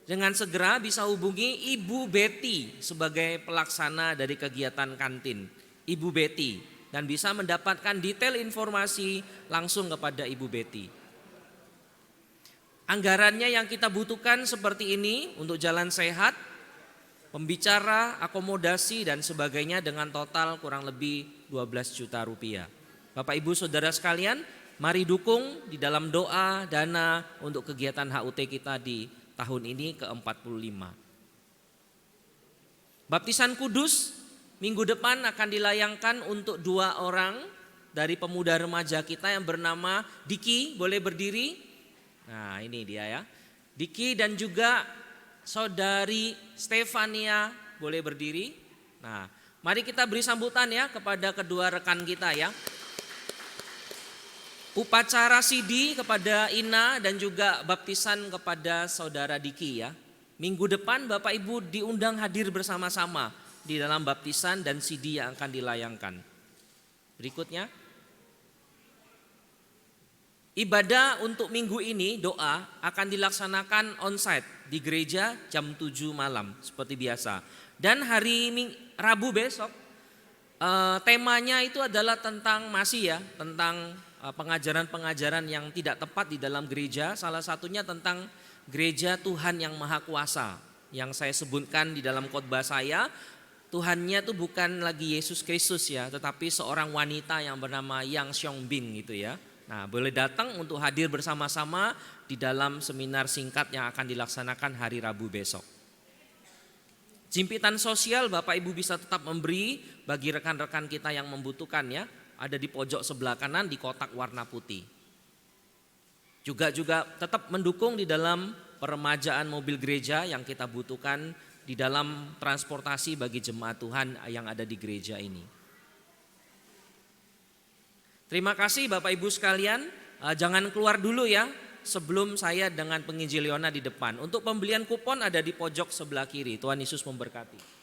dengan segera, bisa hubungi Ibu Betty sebagai pelaksana dari kegiatan kantin. Ibu Betty, dan bisa mendapatkan detail informasi langsung kepada Ibu Betty. Anggarannya yang kita butuhkan seperti ini untuk Jalan Sehat, pembicara, akomodasi dan sebagainya dengan total kurang lebih 12 juta rupiah. Bapak Ibu Saudara sekalian, mari dukung di dalam doa dana untuk kegiatan HUT kita di tahun ini ke-45. Baptisan Kudus minggu depan akan dilayangkan untuk 2 orang dari pemuda remaja kita yang bernama Diki, boleh berdiri? Nah ini dia ya, Diki dan juga Saudari Stefania, boleh berdiri? Nah, mari kita beri sambutan ya kepada kedua rekan kita ya. Upacara CD kepada Ina dan juga baptisan kepada Saudara Diki ya. Minggu depan Bapak Ibu diundang hadir bersama-sama di dalam baptisan dan CD yang akan dilayangkan. Berikutnya, ibadah untuk minggu ini, doa akan dilaksanakan onsite di gereja jam 7 malam seperti biasa. Dan hari Rabu besok temanya itu adalah tentang tentang pengajaran-pengajaran yang tidak tepat di dalam gereja. Salah satunya tentang gereja Tuhan yang Maha Kuasa. Yang saya sebutkan di dalam khotbah saya, Tuhannya itu bukan lagi Yesus Kristus ya, tetapi seorang wanita yang bernama Yang Xiaobin gitu ya. Nah, boleh datang untuk hadir bersama-sama di dalam seminar singkat yang akan dilaksanakan hari Rabu besok. Jimpitan sosial Bapak Ibu bisa tetap memberi bagi rekan-rekan kita yang membutuhkan ya. Ada di pojok sebelah kanan di kotak warna putih. Juga tetap mendukung di dalam peremajaan mobil gereja yang kita butuhkan di dalam transportasi bagi jemaat Tuhan yang ada di gereja ini. Terima kasih Bapak Ibu sekalian, jangan keluar dulu ya sebelum saya dengan penginjil Yona di depan. Untuk pembelian kupon ada di pojok sebelah kiri, Tuhan Yesus memberkati.